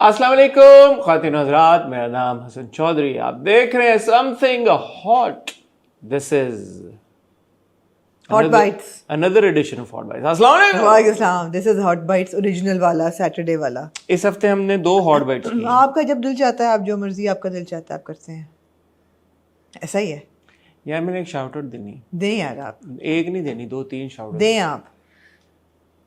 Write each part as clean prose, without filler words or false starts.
अस्सलाम वालेकुम ख़वातीन हज़रात, मेरा नाम हसन चौधरी। आप देख रहे हैं something hot. This is hot bytes, another edition of hot bytes. अस्सलाम वालेकुम। वालेकुम सलाम। This is hot bytes original वाला, सैटरडे वाला। इस हफ्ते हमने 2 हॉट बाइट्स की। आपका जब दिल चाहता है, आप जो मर्जी आपका दिल चाहता है आप करते हैं, ऐसा ही है। यार मैंने एक शाउट आउट देनी, दें यार आप, एक नहीं देनी, 2-3 शाउट आउट दें आप।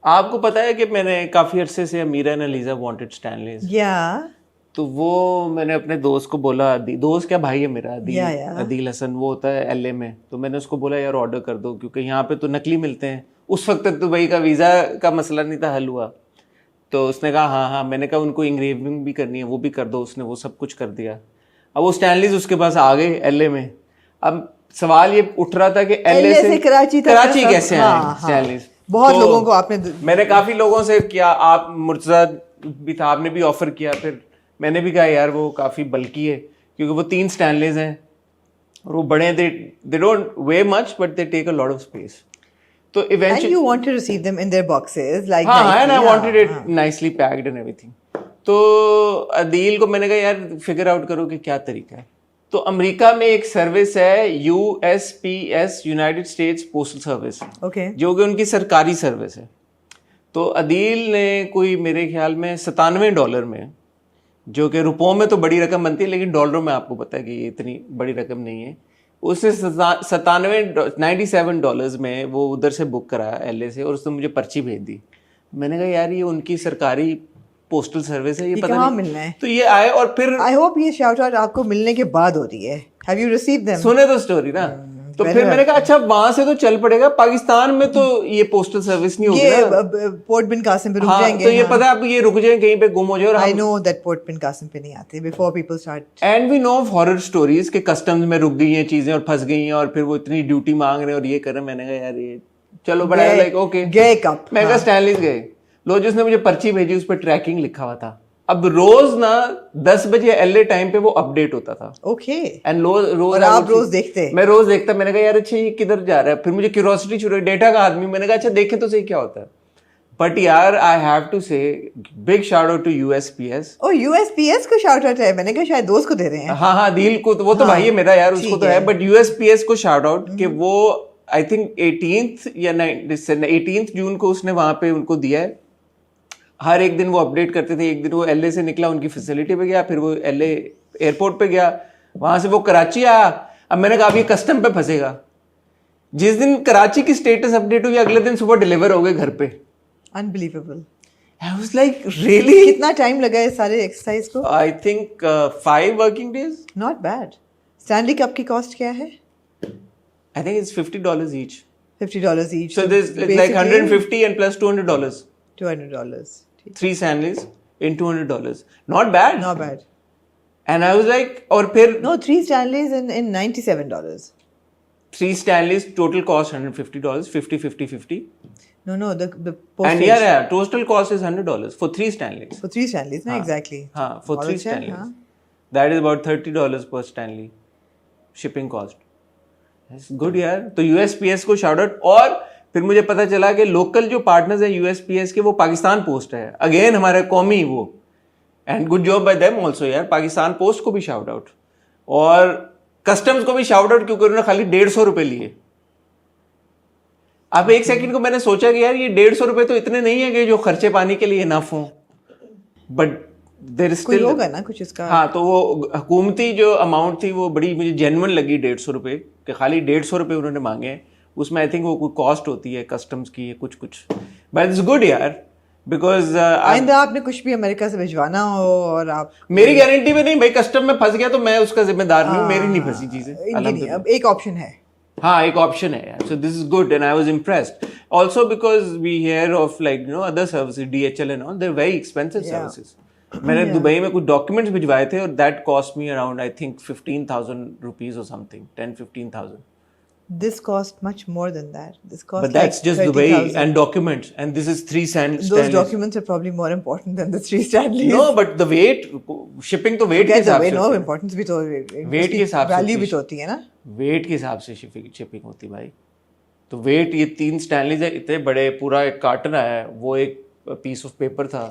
आपको पता है कि मैंने काफ़ी अरसे से अमीरा एंड अलीज़ा वांटेड स्टैनलीज, या तो वो मैंने अपने दोस्त को बोला, दोस्त क्या भाई है मेरा, या। अदील हसन, वो होता है LA में। तो मैंने उसको बोला यार ऑर्डर कर दो, क्योंकि यहाँ पे तो नकली मिलते हैं। उस वक्त तक दुबई का वीज़ा का मसला नहीं था हल हुआ। तो उसने कहा हाँ हाँ। मैंने कहा उनको इंग्रेविंग भी करनी है, वो भी कर दो। उसने वो सब कुछ कर दिया। अब वो स्टैनलीज उसके पास आ गए LA में। अब सवाल ये उठ रहा था कि LA से कराची कैसे आए स्टैनलीज। बहुत लोगों को आपने, मैंने काफ़ी लोगों से किया, आप मुर्तज़ा भी था, आपने भी ऑफ़र किया। फिर मैंने भी कहा यार वो काफ़ी बल्की है, क्योंकि वो 3 स्टैनलेज हैं और वो बड़े हैं। They don't weigh much but they take a lot of space. तो and eventually you want to receive them in their boxes like हाँ, एंड आई वांटेड इट हाँ। Nicely packed and everything. तो अदील को मैंने कहा यार फिगर आउट करो कि क्या तरीका है। तो अमेरिका में एक सर्विस है USPS, United states postal service, okay जो कि उनकी सरकारी सर्विस है। तो अदील ने कोई मेरे ख्याल में $97 में, जो कि रुपयों में तो बड़ी रकम बनती है लेकिन डॉलरों में आपको पता है कि ये इतनी बड़ी रकम नहीं है, उसने $97 में वो उधर से बुक कराया LA से, और उसने मुझे पर्ची भेज दी। मैंने कहा यार ये उनकी सरकारी पोस्टल सर्विस है, ये पता कहाँ नहीं मिलना है। तो ये आए। और फिर आई होप ये शाउट आउट आपको मिलने के बाद हो रही है। Have you received them? सुने तो स्टोरी ना। तो फिर मैंने कहा अच्छा वहां से तो चल पड़ेगा, पाकिस्तान में तो ये पोस्टल सर्विस नहीं होगी ये पोर्ट बिन कासिम पे रुक जाएंगे। तो ये पता है अब ये रुक जाए कहीं पे गुम हो जाए। I know that Port Bin Qasim पे नहीं आते before people start. And we know of horror stories के कस्टम्स में रुक गई हैं चीजें और फंस गई हैं, और फिर वो इतनी ड्यूटी मांग रहे हैं और ये कर रहे हैं। मैंने कहा यार ये चलो बड़ा लाइक ओके गए कब। मैं कहा स्टैनलीज गए। लो जिसने मुझे पर्ची भेजी उस पर ट्रैकिंग लिखा हुआ था। अब रोज ना 10 बजे LA टाइम पे वो अपडेट होता था। ओके एंड रोज और आप रोज देखते? मैं रोज देखता। मैंने कहा यार अच्छा ये किधर जा रहा है। फिर मुझे क्यूरियोसिटी शुरू हुई, डेटा का आदमी। मैंने कहा अच्छा देखें तो सही क्या होता है। बट यार I have to say big shout out to USPS। Oh USPS को शाउट आउट है। मैंने कहा शायद दोस्त को दे रहे हैं। हाँ हाँ दिल को तो वो तो भाई है मेरा यार, उसको तो है। बट USPS को शाउट आउट कि वो आई थिंक 18 जून को उसने वहां पे उनको दिया है। हर एक दिन वो अपडेट करते थे। एक दिन वो LA से निकला, उनकी फैसिलिटी पे गया, फिर वो LA एयरपोर्ट पे गया, वहां से वो कराची आया। अब मैंने कहा ये कस्टम पे फंसेगा। जिस दिन कराची की स्टेटस अपडेट हुई अगले दिन सुबह डिलीवर हो गए घर पे। Unbelievable. I was like really. कितना टाइम लगा है सारे एक्सरसाइज को? I think 5 working days. Not bad. Stanley cup की कॉस्ट क्या है? I think it's $50 each. $50 each. So this it's like $150 and plus $200. $200. 3 Stanleys in $200. Not bad. Not bad. And I was like, और फिर No, 3 Stanleys in $97. 3 Stanleys total cost $150, 50. No, the And postage. yeah, total cost is $100 for 3 Stanleys. For 3 Stanleys, no, exactly. हाँ, for 3 बहुत अच्छा है, Stanleys. हाँ. That is about $30 per Stanley shipping cost. That's good यार। तो USPS को shout out। और फिर मुझे पता चला कि लोकल जो पार्टनर्स हैं USPS के वो पाकिस्तान पोस्ट है। अगेन हमारे कौमी वो, and good job by them also यार। पाकिस्तान पोस्ट को भी शाउट आउट और कस्टम्स को भी शाउट आउट, क्योंकि उन्होंने खाली $150 लिए। अब एक सेकंड को मैंने सोचा कि यार ये $150 तो इतने नहीं है कि जो खर्चे पानी के लिए इनफ हो, बट देयर स्टिल होगा ना कुछ इसका। हाँ, तो वो हुकूमती जो अमाउंट थी वो बड़ी मुझे जेन्युइन लगी। $150 कि खाली $150 उन्होंने मांगे हैं। उसमें आई थिंक वो कोई कॉस्ट होती है कस्टम्स की है कुछ बट इट्स गुड यार, बिकॉज आइंदा आपने कुछ भी अमेरिका से भिजवाना हो और आप, मेरी गारंटी में नहीं भाई, कस्टम में फंस गया तो मैं उसका जिम्मेदार नहीं हूँ। मेरी नहीं फंसी चीजें। अब एक ऑप्शन है। हाँ एक ऑप्शन है यार। So this is good and I was impressed also because we hear of like other services DHL and all, they are very expensive services. मैंने दुबई में कुछ डॉक्यूमेंट्स भिजवाए थे और that cost me around I think $15,000 और something, 10-15,000। This cost much more than that. This cost But that's like just 30,000. Dubai and documents, and this is 3 Those Stanleys. documents are probably more important than the 3 Stanleys. No, but the weight, shipping तो weight के Get the हिसाब way, से no होती है। importance भी तो Weight के हिसाब से वैल्यू होती भी तो होती है ना। weight के हिसाब से shipping होती है भाई। तो weight ये 3 Stanleys है, इतने बड़े, पूरा एक कार्टन आया है, वो एक piece of paper था।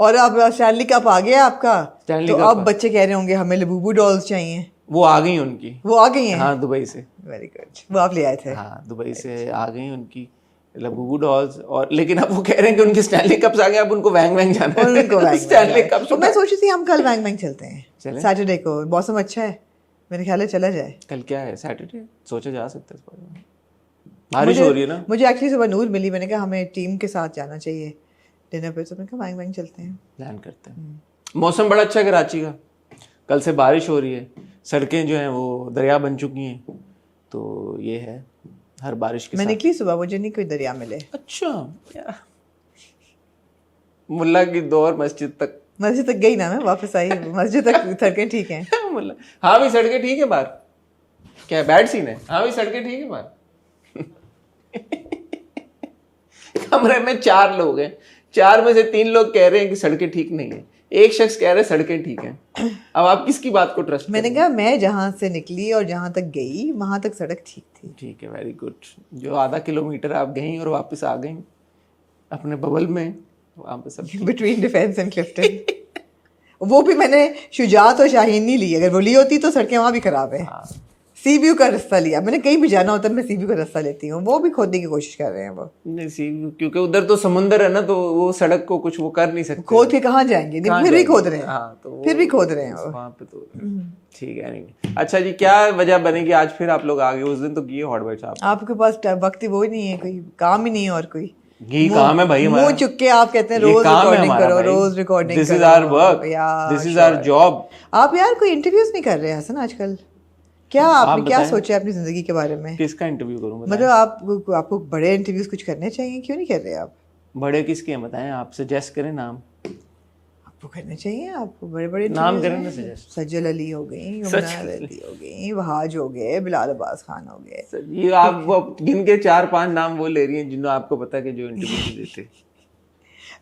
और अब स्टैनली कप आ गया आपका, Stanley तो Cup अब बच्चे कह रहे होंगे हमें लबूबू डॉल्स चाहिए। वो आ गई उनकी, वो आ गई हैं? हाँ दुबई से। वेरी गुड, वो आप ले आए थे? हाँ दुबई से आ गई उनकी लबूबू डॉल्स। और लेकिन अब वो कह रहे हैं कि उनके स्टैनली कप्स आ गए, अब उनको वैंग वैंग जाना और उनको वैंग स्टैनली कप। तो मैं सोची थी हम कल वैंग वैंग चलते हैं चलें? सैटरडे को, मौसम अच्छा है, मेरे ख्याल है चला जाए। कल क्या है, सैटरडे, सोचा जा सकता है इस बारे में। बारिश हो रही है ना। मुझे एक्चुअली सुबह नूर मिली, मैंने कहा हमें टीम के साथ जाना चाहिए डिनर पे, तो मैंने कहा वैंग वैंग चलते हैं। प्लान करते हैं। मौसम बड़ा अच्छा है कराची का, कल से बारिश हो रही है, सड़कें जो हैं वो दरिया बन चुकी हैं, तो ये है हर बारिश के मैं साथ। निकली सुबह, मुझे नहीं कोई दरिया मिले। अच्छा यार, मुल्ला की दौर मस्जिद तक। मस्जिद तक गई ना, मैं वापस आई मस्जिद तक, सड़कें ठीक हैं। मुल्ला, हाँ भाई सड़कें ठीक है बाहर, क्या बैड सीन है? हाँ भाई सड़कें ठीक है बाहर। कमरे में 4 लोग हैं, 4 में से 3 लोग कह रहे हैं कि सड़कें ठीक नहीं है, एक शख्स कह रहा है सड़कें ठीक हैं। अब आप किसकी बात को ट्रस्ट मैंने कहा मैं जहाँ से निकली और जहाँ तक गई वहाँ तक सड़क ठीक थी। ठीक है, वेरी गुड। जो आधा किलोमीटर आप गई और वापस आ गई अपने बबल में, वहाँ पे सब बिटवीन डिफेंस एंड क्लिफ्टन। वो भी मैंने शुजात और शाहीन नहीं ली, अगर वो ली होती तो सड़कें वहाँ भी खराब है। सी व्यू का रास्ता लिया मैंने, कहीं भी जाना होता है मैं सी व्यू का रास्ता लेती हूँ, वो भी खोदने की कोशिश कर रहे हैं वो। नहीं सी, क्योंकि उधर तो समुंदर है ना, तो वो सड़क को कुछ वो कर नहीं सकते, खोद के कहाँ जाएंगे, फिर भी खोद रहे हैं। हाँ, तो फिर भी खोद रहे हैं वो। वहाँ पे तो ठीक है। नहीं अच्छा जी, क्या वजह बनेगी आज फिर आप लोग आ गए? उस दिन तो किए हॉट बाइट्स आप, आपके पास वक्त ही वो ही नहीं है, कोई काम ही नहीं है और कोई ये काम है भाई हमारा। मुंह चुक के आप कहते हैं ये रोज काम है रिकॉर्डिंग हमारा करो, भाई। रोज रिकॉर्डिंग करो। This is our work, this is our job. आप यार कोई इंटरव्यूज नहीं कर रहे हैं हसन आजकल, क्या आपने क्या सोचा है अपनी जिंदगी के बारे में? किसका इंटरव्यू करूं बताएं? मतलब आपको बड़े इंटरव्यूज कुछ करने चाहिए, क्यों नहीं कर रहे आप? बड़े किसके हैं बताएं, आप सजेस्ट करें नाम। आपको करने चाहिए, आपको बड़े बड़े नाम करें ना सजेस्ट। सज्जल अली हो गई, यमुना अली हो गई, वहाज हो गए, बिलाल अब्बास खान हो गए। ये आप वो गिन के 4-5 नाम वो ले रही हैं जिन्होंने आपको पता है कि जो इंटरव्यू देते।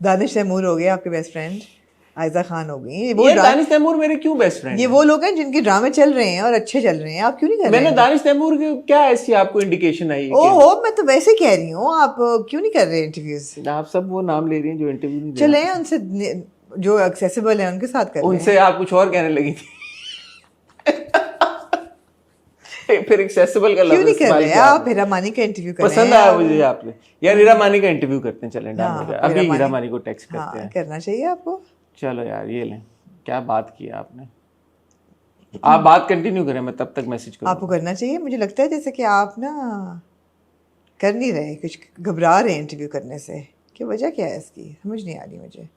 दानिश तैमूर हो गए आपके बेस्ट फ्रेंड, आयजा खान हो गई। वो दानिश तैमूर मेरे क्यों बेस्ट फ्रेंड? ये वो लोग हैं जिनके ड्रामे चल रहे हैं और अच्छे चल रहे हैं, आप क्यों नहीं कर रहे? मैंने दानिश तैमूर के क्या ऐसी आपको इंडिकेशन आई? ओहो, मैं तो वैसे कह रही हूँ, आप क्यों नहीं कर रहे इंटरव्यूज? आप सब वो नाम ले रही हैं जो इंटरव्यू नहीं दे चले उनसे जो एक्सेसिबल है उनके साथ कर रहे हैं। उनसे आप कुछ और कहने लगी थी। फिर एक्सेसिबल का क्यों लफ्ज नहीं कर इस्तेमाल रहे किया आप? हीरा मानी का इंटरव्यू कर रहे हैं। पसंद आया मुझे आपने यार, हीरा मानी का इंटरव्यू करते हैं, चलें डन हो गया। अभी हीरा मानी को टेक्स्ट करते हैं। करना चाहिए आपको। चलो यार ये लें, क्या बात की आपने, आप बात कंटिन्यू करें, मैं तब तक मैसेज करूँ। आपको करना चाहिए, मुझे लगता है जैसे कि आप ना कर नहीं रहे, कुछ घबरा रहे हैं इंटरव्यू करने से। क्या वजह क्या है इसकी, समझ नहीं आ रही मुझे,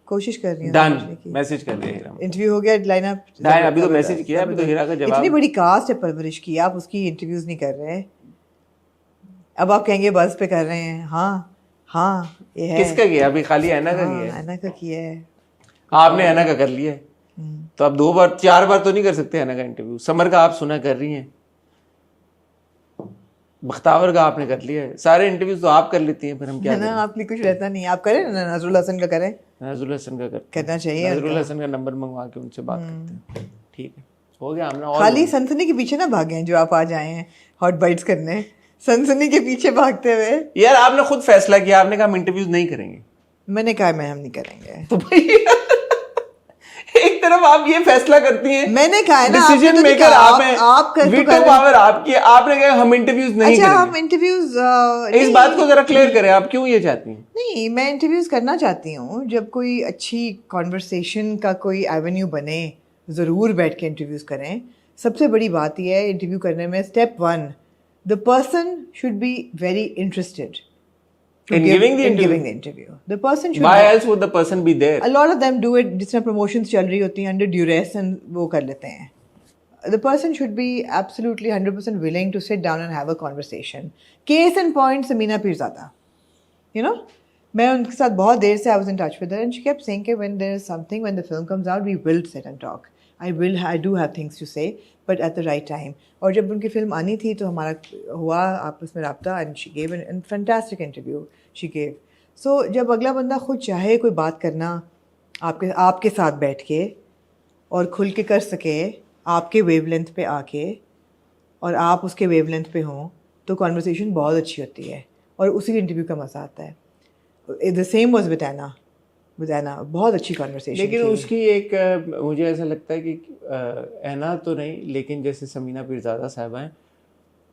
कोशिश कर रही हूँ। डन, मैसेज कर दे हीरा। इंटरव्यू हो गया, लाइन अप डन, अभी तो मैसेज किया, अभी तो हीरा का जवाब। इतनी बड़ी कास्ट है परवरिश की, आप उसकी इंटरव्यूज नहीं कर रहे। अब आप कहेंगे बस पे कर रहे हैं। हाँ हाँ ये है। किसका किया? अभी खाली ऐना का किया है। ऐना का किया है आपने ऐना का कर लिया है, तो आप 2 बार 4 बार तो नहीं कर सकते ऐना का इंटरव्यू। समर का आप सुना कर रही हैं, बख्तावर का आपने कर लिया है, सारे इंटरव्यूज तो आप कर लेती हैं, फिर हम क्या है ना, आपके कुछ रहता नहीं। आप करें ना, नजरुल हसन का करें, नजरुल हसन का करते करना चाहिए। नजरुल हसन का नंबर मंगवा के उनसे बात करते हैं। ठीक है, हो गया हमने। और खाली सनसनी के पीछे ना भागे जो आप आज आए हैं हॉट बाइट्स करने, सनसनी के पीछे भागते हुए। यार आपने खुद फैसला किया, आपने कहा हम इंटरव्यूज नहीं करेंगे। मैंने कहा मैं हम नहीं करेंगे, तो भाई एक तरफ आप ये फैसला करती हैं, मैंने कहा है ना, डिसीजन मेकर आप हैं, आप कर वीटो पावर आपकी है, आपने कहा हम इंटरव्यूज नहीं अच्छा, करेंगे। हम इंटरव्यूज इस बात को जरा क्लियर करें, आप क्यों ये चाहती हैं? नहीं, मैं इंटरव्यूज करना चाहती हूँ जब कोई अच्छी कॉन्वर्सेशन का कोई एवेन्यू बने, ज़रूर बैठ के इंटरव्यूज करें। सबसे बड़ी बात यह है इंटरव्यू करने में, step 1, the person should be very interested In giving the interview. The person should Why else would the person be there? A lot of them do it, जिस तरह promotions चल रही होती हैं under duress and वो कर लेते हैं. The person should be absolutely 100% willing to sit down and have a conversation. Case in point, Samina Pirzada. You know? मैं उनके साथ बहुत देर से I was in touch with her and she kept saying that when there is something, when the film comes out, we will sit and talk. I do have things to say, but at the right time. और जब उनकी film आनी थी तो हमारा हुआ आपस में रब्ता and she gave a fantastic interview she gave. So जब अगला बंदा खुद चाहे कोई बात करना आपके साथ बैठ के और खुल के कर सके, आपके वेवलेंथ पे आके और आप उसके वेवलेंथ पे हों, तो कॉन्वर्सेशन बहुत अच्छी होती है और उसी इंटरव्यू का मज़ा आता है. The same was with Anna. With Anna, बहुत अच्छी कॉन्वर्सेशन। लेकिन उसकी एक मुझे ऐसा लगता है कि ऐना तो नहीं, लेकिन जैसे समीना पीरज़ादा साहिबा हैं,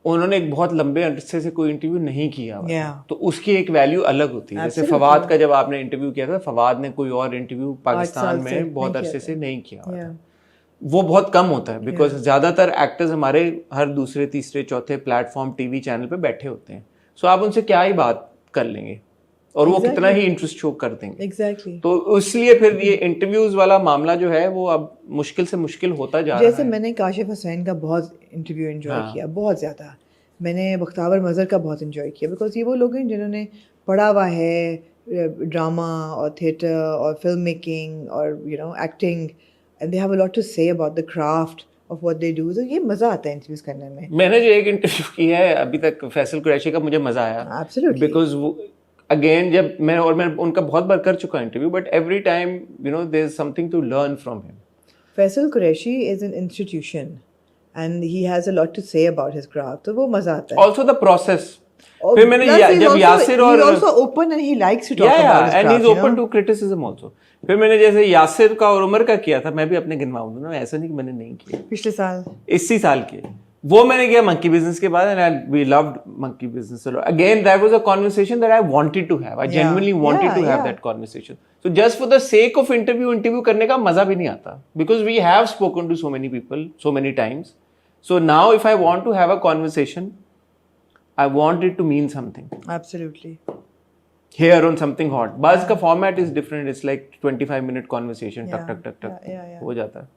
उन्होंने एक बहुत लंबे अरसे से कोई इंटरव्यू नहीं किया हुआ था, तो उसकी एक वैल्यू अलग होती है। जैसे फवाद का जब आपने इंटरव्यू किया था, फवाद ने कोई और इंटरव्यू पाकिस्तान में बहुत अरसे से नहीं किया हुआ था, वो बहुत कम होता है, बिकॉज ज़्यादातर एक्टर्स हमारे हर दूसरे तीसरे चौथे प्लेटफॉर्म टीवी चैनल पे बैठे होते हैं, सो आप उनसे क्या ही बात कर लेंगे और वो कितना ही इंटरेस्ट शो कर देंगे। एग्जैक्टली। तो इसलिए फिर ये इंटरव्यूज वाला मामला जो है वो अब मुश्किल से मुश्किल होता जा रहा है। जैसे मैंने काशिफ हुसैन का बहुत इंटरव्यू एंजॉय किया, बहुत ज़्यादा। मैंने मुख्ताबर मज़हर का बहुत एंजॉय किया, बिकॉज ये वो लोग हैं जिन्होंने पढ़ा हुआ है ड्रामा और थिएटर और फिल्म मेकिंग और acting, and they have a lot to say about the craft of what they do. तो ये मज़ा आता है इंटरव्यूज करने में। मैंने जो एक इंटरव्यू किया है अभी तक फैसल कुरैशी का, मुझे मज़ा आया एब्सोल्युटली, बिकॉज अगेन जब मैं उनका बहुत बार कर चुका interview, but every time there is something to learn from him. Faisal Qureshi is an institution and he has a lot to say about his craft, तो वो मज़ा आता है। Also the process. फिर मैंने जब यासिर और also open and he likes to talk about his and craft, he's open to criticism also. फिर मैंने जैसे यासिर का और उमर का किया था, मैं भी अपने गिनवाऊं ना, ऐसा नहीं कि मैंने नहीं किया। पिछले साल, इसी साल के वो मैंने किया मंकी बिजनेस के बाद, and we loved monkey business a lot. Again, that was a conversation that I wanted to have. I genuinely wanted to have that conversation. So just for the sake of interview करने का मजा भी नहीं आता, because we have spoken to so many people so many times. So now if I want to have a conversation, I want it to mean something. Absolutely. Here on something hot. Buzz का format is different. It's like 25-minute conversation. टक टक टक टक हो जाता है।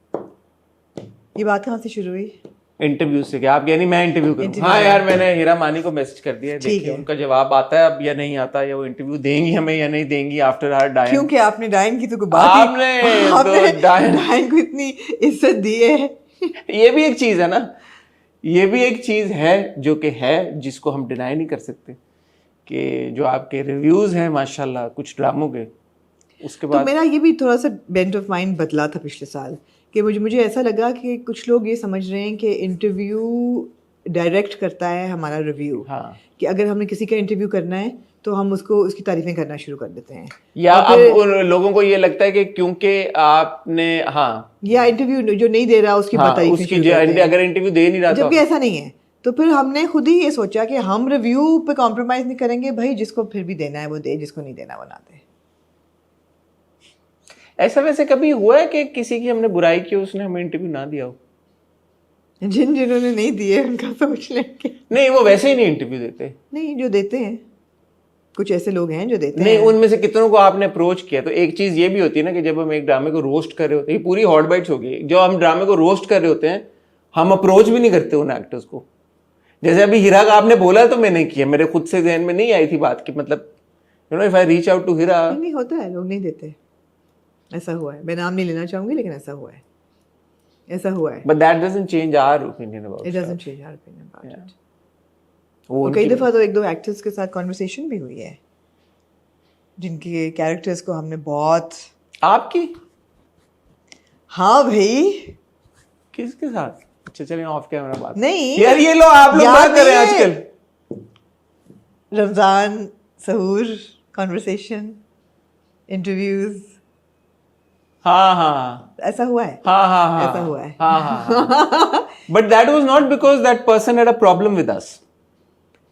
ये बात कहाँ से शुरू हुई? इंटरव्यू से। क्या आप यानी मैं इंटरव्यू करूँ? हाँ यार, मैंने हीरा मानी को मैसेज कर दिया है, देखिए उनका जवाब आता है अब या नहीं आता, या वो इंटरव्यू देंगी हमें या नहीं देंगी आफ्टर आवर डायन। क्योंकि आपने डायन की तो कोई बात ही, आपने डायन को इतनी इज्जत दी है। ये भी एक चीज है ना, ये भी एक चीज है जो कि है, जिसको हम डिनाई नहीं कर सकते कि जो आपके रिव्यूज हैं माशाल्लाह कुछ ड्रामों के, उसके बाद तो मेरा ये भी थोड़ा सा बेंट ऑफ माइंड बदला था पिछले साल कि मुझे ऐसा लगा कि कुछ लोग ये समझ रहे हैं कि इंटरव्यू डायरेक्ट करता है हमारा रिव्यू। हाँ, कि अगर हमने किसी का इंटरव्यू करना है तो हम उसको उसकी तारीफें करना शुरू कर देते हैं, या अब उन लोगों को ये लगता है कि क्योंकि आपने या इंटरव्यू जो नहीं दे रहा उसकी तारीफें उसकी अगर इंटरव्यू दे नहीं रहा, जबकि ऐसा नहीं है। तो फिर हमने खुद ही ये सोचा कि हम रिव्यू पे कॉम्प्रोमाइज नहीं करेंगे, भाई जिसको फिर भी देना है वो दे, जिसको नहीं देना वो ना दे। ऐसा वैसे कभी हुआ है कि किसी की हमने बुराई की उसने हमें इंटरव्यू ना दिया हो? जिन्होंने नहीं दिए उनका सोच लेंगे। नहीं, वो वैसे ही नहीं इंटरव्यू देते। नहीं, जो देते हैं कुछ ऐसे लोग हैं जो देते नहीं, हैं। उनमें से कितनों को आपने अप्रोच किया? तो एक चीज ये भी होती है ना कि जब हम एक ड्रामे को रोस्ट कर रहे होते हैं, ये पूरी हॉट बाइट्स होगी, जो हम ड्रामे को रोस्ट कर रहे होते हैं हम अप्रोच भी नहीं करते उन एक्टर्स को। जैसे अभी हीरा का आपने बोला तो मैं नहीं किया, मेरे खुद से जहन में नहीं आई थी बात की, मतलब if I reach out to Heera. नहीं होता है, लोग नहीं देते, ऐसा हुआ है। मैं नाम नहीं लेना चाहूंगी लेकिन ऐसा हुआ है, ऐसा हुआ है। But that doesn't change our opinion about it. It doesn't change our opinion about it. वो कई दफ़ा तो एक दो एक्टर्स के साथ कॉन्वर्सेशन भी हुई है जिनके कैरेक्टर्स को हमने बहुत। आपकी? हाँ भाई। किसके साथ? अच्छा चलिए ऑफ कैमरा बात नहीं यार, ये लो आप लोग बात कर रहे हैं आजकल। रमजान, सहूर, कॉन्वर्सेशन, इंटरव्यूज। हाँ, ऐसा हुआ है। हाँ, ऐसा हुआ है। हाँ। But that was not because that person had a problem with us.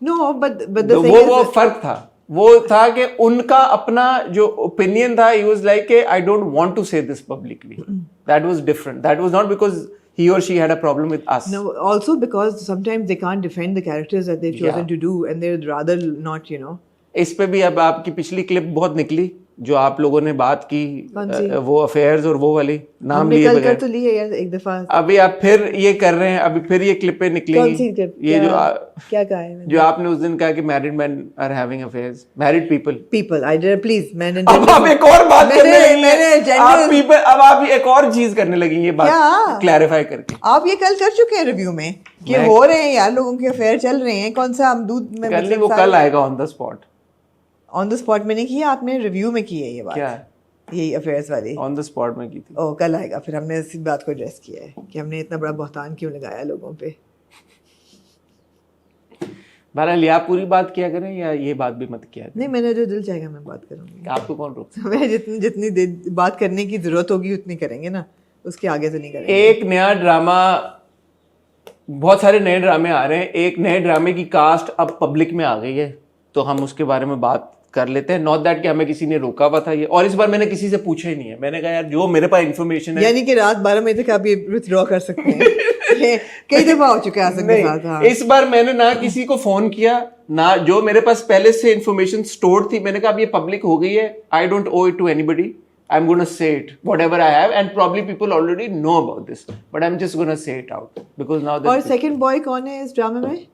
No, but the thing वो फर्क था, वो था कि उनका अपना जो ओपिनियन था, he was like I don't want to say this publicly. That was different. That was not because he or she had a problem with us. No, also because sometimes they can't defend the characters that they've chosen to do and they'd rather not, इस पे भी अब आपकी पिछली clip बहुत निकली जो आप लोगों ने बात की, वो अफेयर्स और वो वाली नाम लिए बगैर कर तो लिए यार एक दफा। अभी आप फिर ये कर रहे हैं, अभी फिर ये क्लिपें निकलेंगी। कौन सी क्लिप? ये क्या कहा है जो आपने उस दिन कहा कि married man are having affairs, married people I did please मैंने अब आप एक और बात करने लगी हैं, आप पीपल, अब आप एक और चीज करने लगी ये बात क्लैरिफाई करके। आप ये कल कर चुके हैं रिव्यू में कि हो रहे हैं यार, लोगों के अफेयर चल रहे हैं, कौन सा हम दूध में कल नहीं, वो कल आएगा on the spot. On the spot में नहीं किया आपने, रिव्यू में की है ये बात। क्या यही अफेयर्स वाली ऑन द स्पॉट में की थी? ओ कल आएगा। फिर हमने इसी बात को एड्रेस किया है कि हमने इतना बड़ा बहतान क्यों लगाया लोगों पे। बहरहाल या पूरी बात किया करें या ये बात भी मत किया करें। नहीं, मैंने जो दिल चाहेगा मैं बात करूंगी। आपको कौन रोक सकता मैं जितनी जितनी बात करने की जरूरत होगी उतनी करेंगे ना, उसके आगे तो नहीं है? करेंगे। एक नया ड्रामा, बहुत सारे नए ड्रामे आ रहे हैं, एक नए ड्रामे की कास्ट अब पब्लिक में आ गई है, तो हम उसके बारे में बात कर लेते हैं। नॉट दैट कि हमें किसी ने रोका हुआ था ये, और इस बार मैंने किसी से पूछा ही नहीं है। मैंने कहा यार जो मेरे पास इन्फॉर्मेशन है, यानी कि रात 12 बजे तक आप ये विथड्रॉ कर सकते हैं। ये कई दफा हो चुका है आसिफ के साथ। हाँ। इस बार मैंने ना किसी को फोन किया ना, जो मेरे पास पहले से इन्फॉर्मेशन स्टोर थी, मैंने कहा अब ये पब्लिक हो गई है, I don't owe it to anybody, I am gonna say it whatever I have, and probably people already know about this, but I am just gonna say it out because now और second boy कौन है इस ड्रामे में?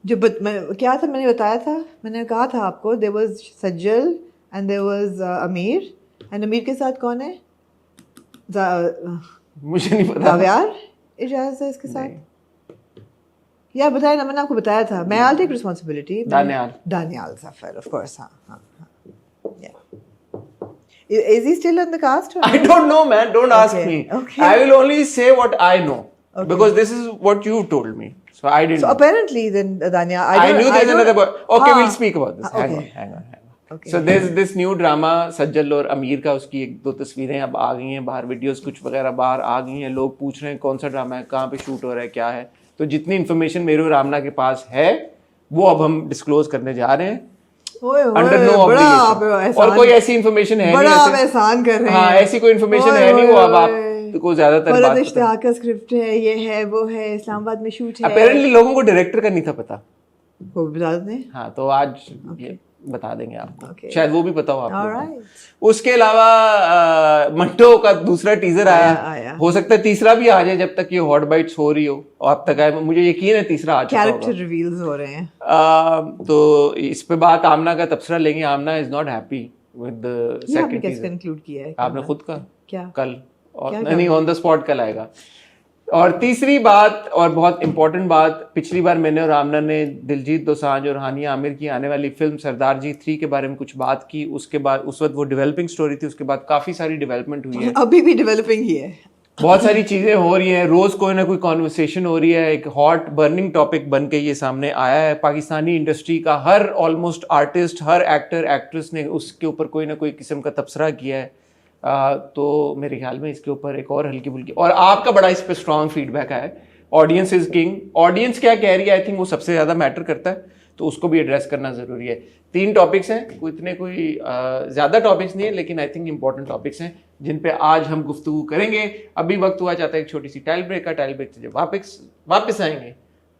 जो क्या था, मैंने बताया था, मैंने कहा था आपको, there was Sajal and there was Ameer, and Ameer के साथ कौन है? मुझे नहीं पता। जावियार इजाज़ है इसके साथ? यार बताया ना, मैंने आपको बताया था। मैं I take responsibility. Danial Zafar, of course. हाँ। Is he still in the cast? I don't know, man. Don't ask me. Okay. I will only say what I know because this is what you told me. So I didn't. So know. apparently, then Dania, I knew there's another boy. Okay, we'll speak about this. Hang Okay. on. Okay. So there's this new drama, सज्जल और अमीर का, उसकी एक दो तस्वीरें अब आ गई हैं बाहर, वीडियोस कुछ वगैरह बाहर आ गई हैं। लोग पूछ रहे हैं कौन सा ड्रामा है, कहाँ पे शूट हो रहा है, क्या है। तो जितनी इन्फॉर्मेशन मेरे और रामना के पास है वो अब हम डिस्क्लोज करने जा रहे हैं। अंडर नो ऑब्लिगेशन, और कोई ऐसी इन्फॉर्मेशन है बड़ा नहीं, आप एहसान कर रहे हैं। हाँ, ऐसी कोई इन्फॉर्मेशन है नहीं, वो अब आपको ज्यादातर बात फरहत इश्तियाक का स्क्रिप्ट है, ये है, वो है, इस्लामाबाद में शूट है। अपेरेंटली लोगों को डायरेक्टर का नहीं था पता, वो भी बता दें। हाँ, तो आज ये बता देंगे आपको। Okay. शायद वो भी पता हो आपको। Alright. उसके अलावा मंटो का दूसरा टीजर आया। हो सकता है तीसरा भी आ जाए जब तक ये हॉट बाइट्स हो रही हो, और अब तक आए, मुझे यकीन है तीसरा आ चुका होगा। कैरेक्टर रिवील्स हो रहे हैं। तो इस पे बात आमना का तबसरा लेंगे। Aamna is not happy with the second teaser. Conclude किया है आपने खुद का क्या? कल, और नहीं, ऑन द स्पॉट कल आएगा। और तीसरी बात, और बहुत इंपॉर्टेंट बात, पिछली बार मैंने और आमना ने दिलजीत दोसांझ और हानिया आमिर की आने वाली फिल्म सरदार जी 3 के बारे में कुछ बात की। उसके बाद उस वक्त वो डेवलपिंग स्टोरी थी, उसके बाद काफ़ी सारी डेवलपमेंट हुई है, अभी भी डेवलपिंग ही है। बहुत सारी चीज़ें हो रही हैं, रोज़ कोई ना कोई कॉन्वर्सेशन हो रही है। एक हॉट बर्निंग टॉपिक बन के ये सामने आया है। पाकिस्तानी इंडस्ट्री का हर ऑलमोस्ट आर्टिस्ट, हर एक्टर एक्ट्रेस ने उसके ऊपर कोई ना कोई किस्म का तबसरा किया है। तो मेरे ख्याल में इसके ऊपर एक और हल्की फुल्की, और आपका बड़ा इस पर स्ट्रॉन्ग फीडबैक है। ऑडियंस इज किंग, ऑडियंस क्या कह रही है, आई थिंक वो सबसे ज़्यादा मैटर करता है, तो उसको भी एड्रेस करना ज़रूरी है। 3 टॉपिक्स हैं, कोई ज़्यादा टॉपिक्स नहीं है, लेकिन आई थिंक इंपॉर्टेंट टॉपिक्स हैं जिन पे आज हम गुफ्तगू करेंगे। अभी वक्त हुआ चाहता है एक छोटी सी टाइल ब्रेक का। टाइल ब्रेक से जब वापस आएंगे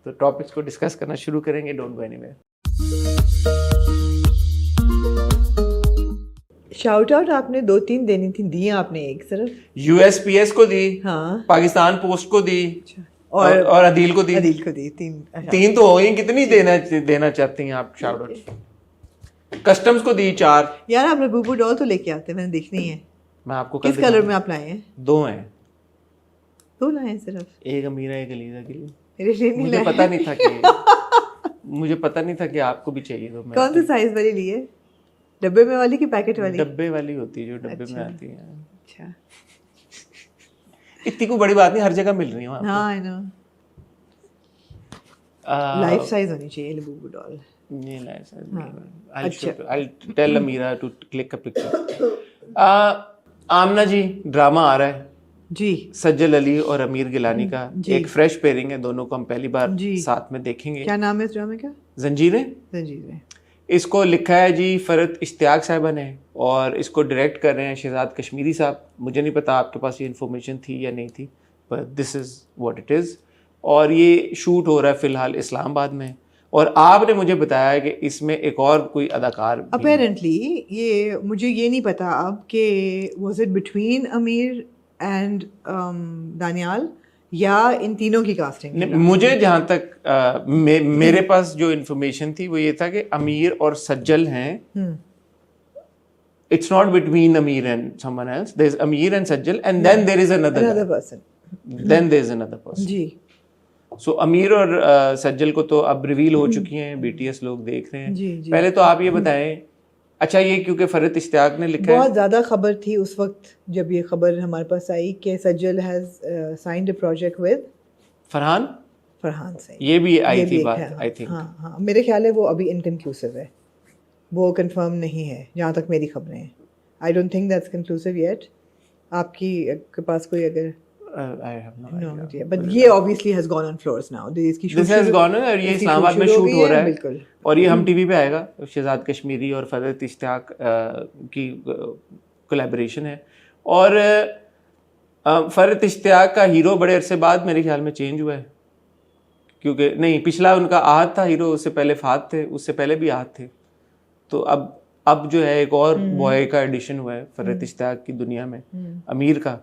तो टॉपिक्स को डिस्कस करना शुरू करेंगे। Don't go anywhere. Shout out आपने 2-3 देनी थी, दी आपने एक सिर्फ। यूएसपीएस को दी, हाँ, पाकिस्तान पोस्ट को दी, और अदील को दी। 3 तो हो गई। कितनी देना चाहती हैं आप शाउट आउट? कस्टम्स को दी 4। यार आप बूबू डॉल तो लेके आते, मैंने देखनी है। मैं आपको किस कलर में आप लाए हैं? 2 हैं। 2 लाए हैं सिर्फ? एक अमीरा, एक अलीजा के लिए। मेरे लिए नहीं मुझे लाए। पता नहीं था कि आपको भी चाहिए। तो कौन सी साइज वाली लिए? डब्बे में वाली कि पैकेट वाली? डब्बे वाली होती है, जो डब्बे में आती है। अच्छा, इतनी कोई बड़ी बात नहीं, हर जगह मिल रही है। हाँ, आई नो। लाइफ साइज होनी चाहिए बूबू डॉल। ये लाइफ साइज। अच्छा। I'll tell Amira to click a picture। Aamna ji, drama आ रहा है जी, सज्जल अली और अमीर गिलानी का। एक फ्रेश पेयरिंग है, दोनों को हम पहली बार साथ में देखेंगे। क्या नाम है इस ड्रामे का? जंजीरें। इसको लिखा है जी फरहत इश्तियाक साहिबा ने, और इसको डायरेक्ट कर रहे हैं शहजाद कश्मीरी साहब। मुझे नहीं पता आपके पास ये इन्फॉर्मेशन थी या नहीं थी, पर this is what it is. और ये शूट हो रहा है फ़िलहाल इस्लामाबाद में, और आपने मुझे बताया कि इसमें एक और कोई अदाकार अपेरेंटली, ये मुझे ये नहीं पता अब कि was it between Ameer and Daniyal या इन तीनों की कास्टिंग। मुझे जहाँ तक मेरे पास जो इन्फॉर्मेशन थी वो ये था कि अमीर और सज्जल हैं। It's not between Ameer and someone else, there is Ameer and Sajal and then there is another person, then there is another person जी। सो अमीर और सज्जल को तो अब रिवील हो चुकी हैं, बीटीएस लोग देख रहे हैं। जी, जी। पहले तो आप ये बताएं, अच्छा ये क्योंकि फरहत इश्तियाक ने लिखा है, बहुत ज़्यादा खबर थी उस वक्त जब ये खबर हमारे पास आई कि सज्जल has signed a project with Farhan Farhan से। ये भी आई ये थी भी एक बात, है, आई थिंक। हाँ हाँ, मेरे ख्याल है वो अभी इनकन्क्लूसिव है, वो कंफर्म नहीं है जहाँ तक मेरी खबरें हैं। I don't think that's conclusive yet. आपकी के पास कोई अगर I have no no idea. But ये obviously has gone on floors now. इसकी This has gone on और ये इसकी इस्लामाबाद में शुरू शूट गई हो रहा है बिल्कुल। और ये हम टीवी पे आएगा। शहजाद कश्मीरी और फरहत इश्तियाक की कोलैबोरेशन है और फरहत इश्तियाक का हीरो बड़े अरसे बाद मेरे ख्याल में चेंज हुआ है, क्योंकि नहीं पिछला उनका आहद था हीरो, उससे पहले फात थे, उससे पहले भी आहद थे। तो अब जो है एक और बॉय का एडिशन हुआ है फरहत इश्तियाक की दुनिया में, अमीर का।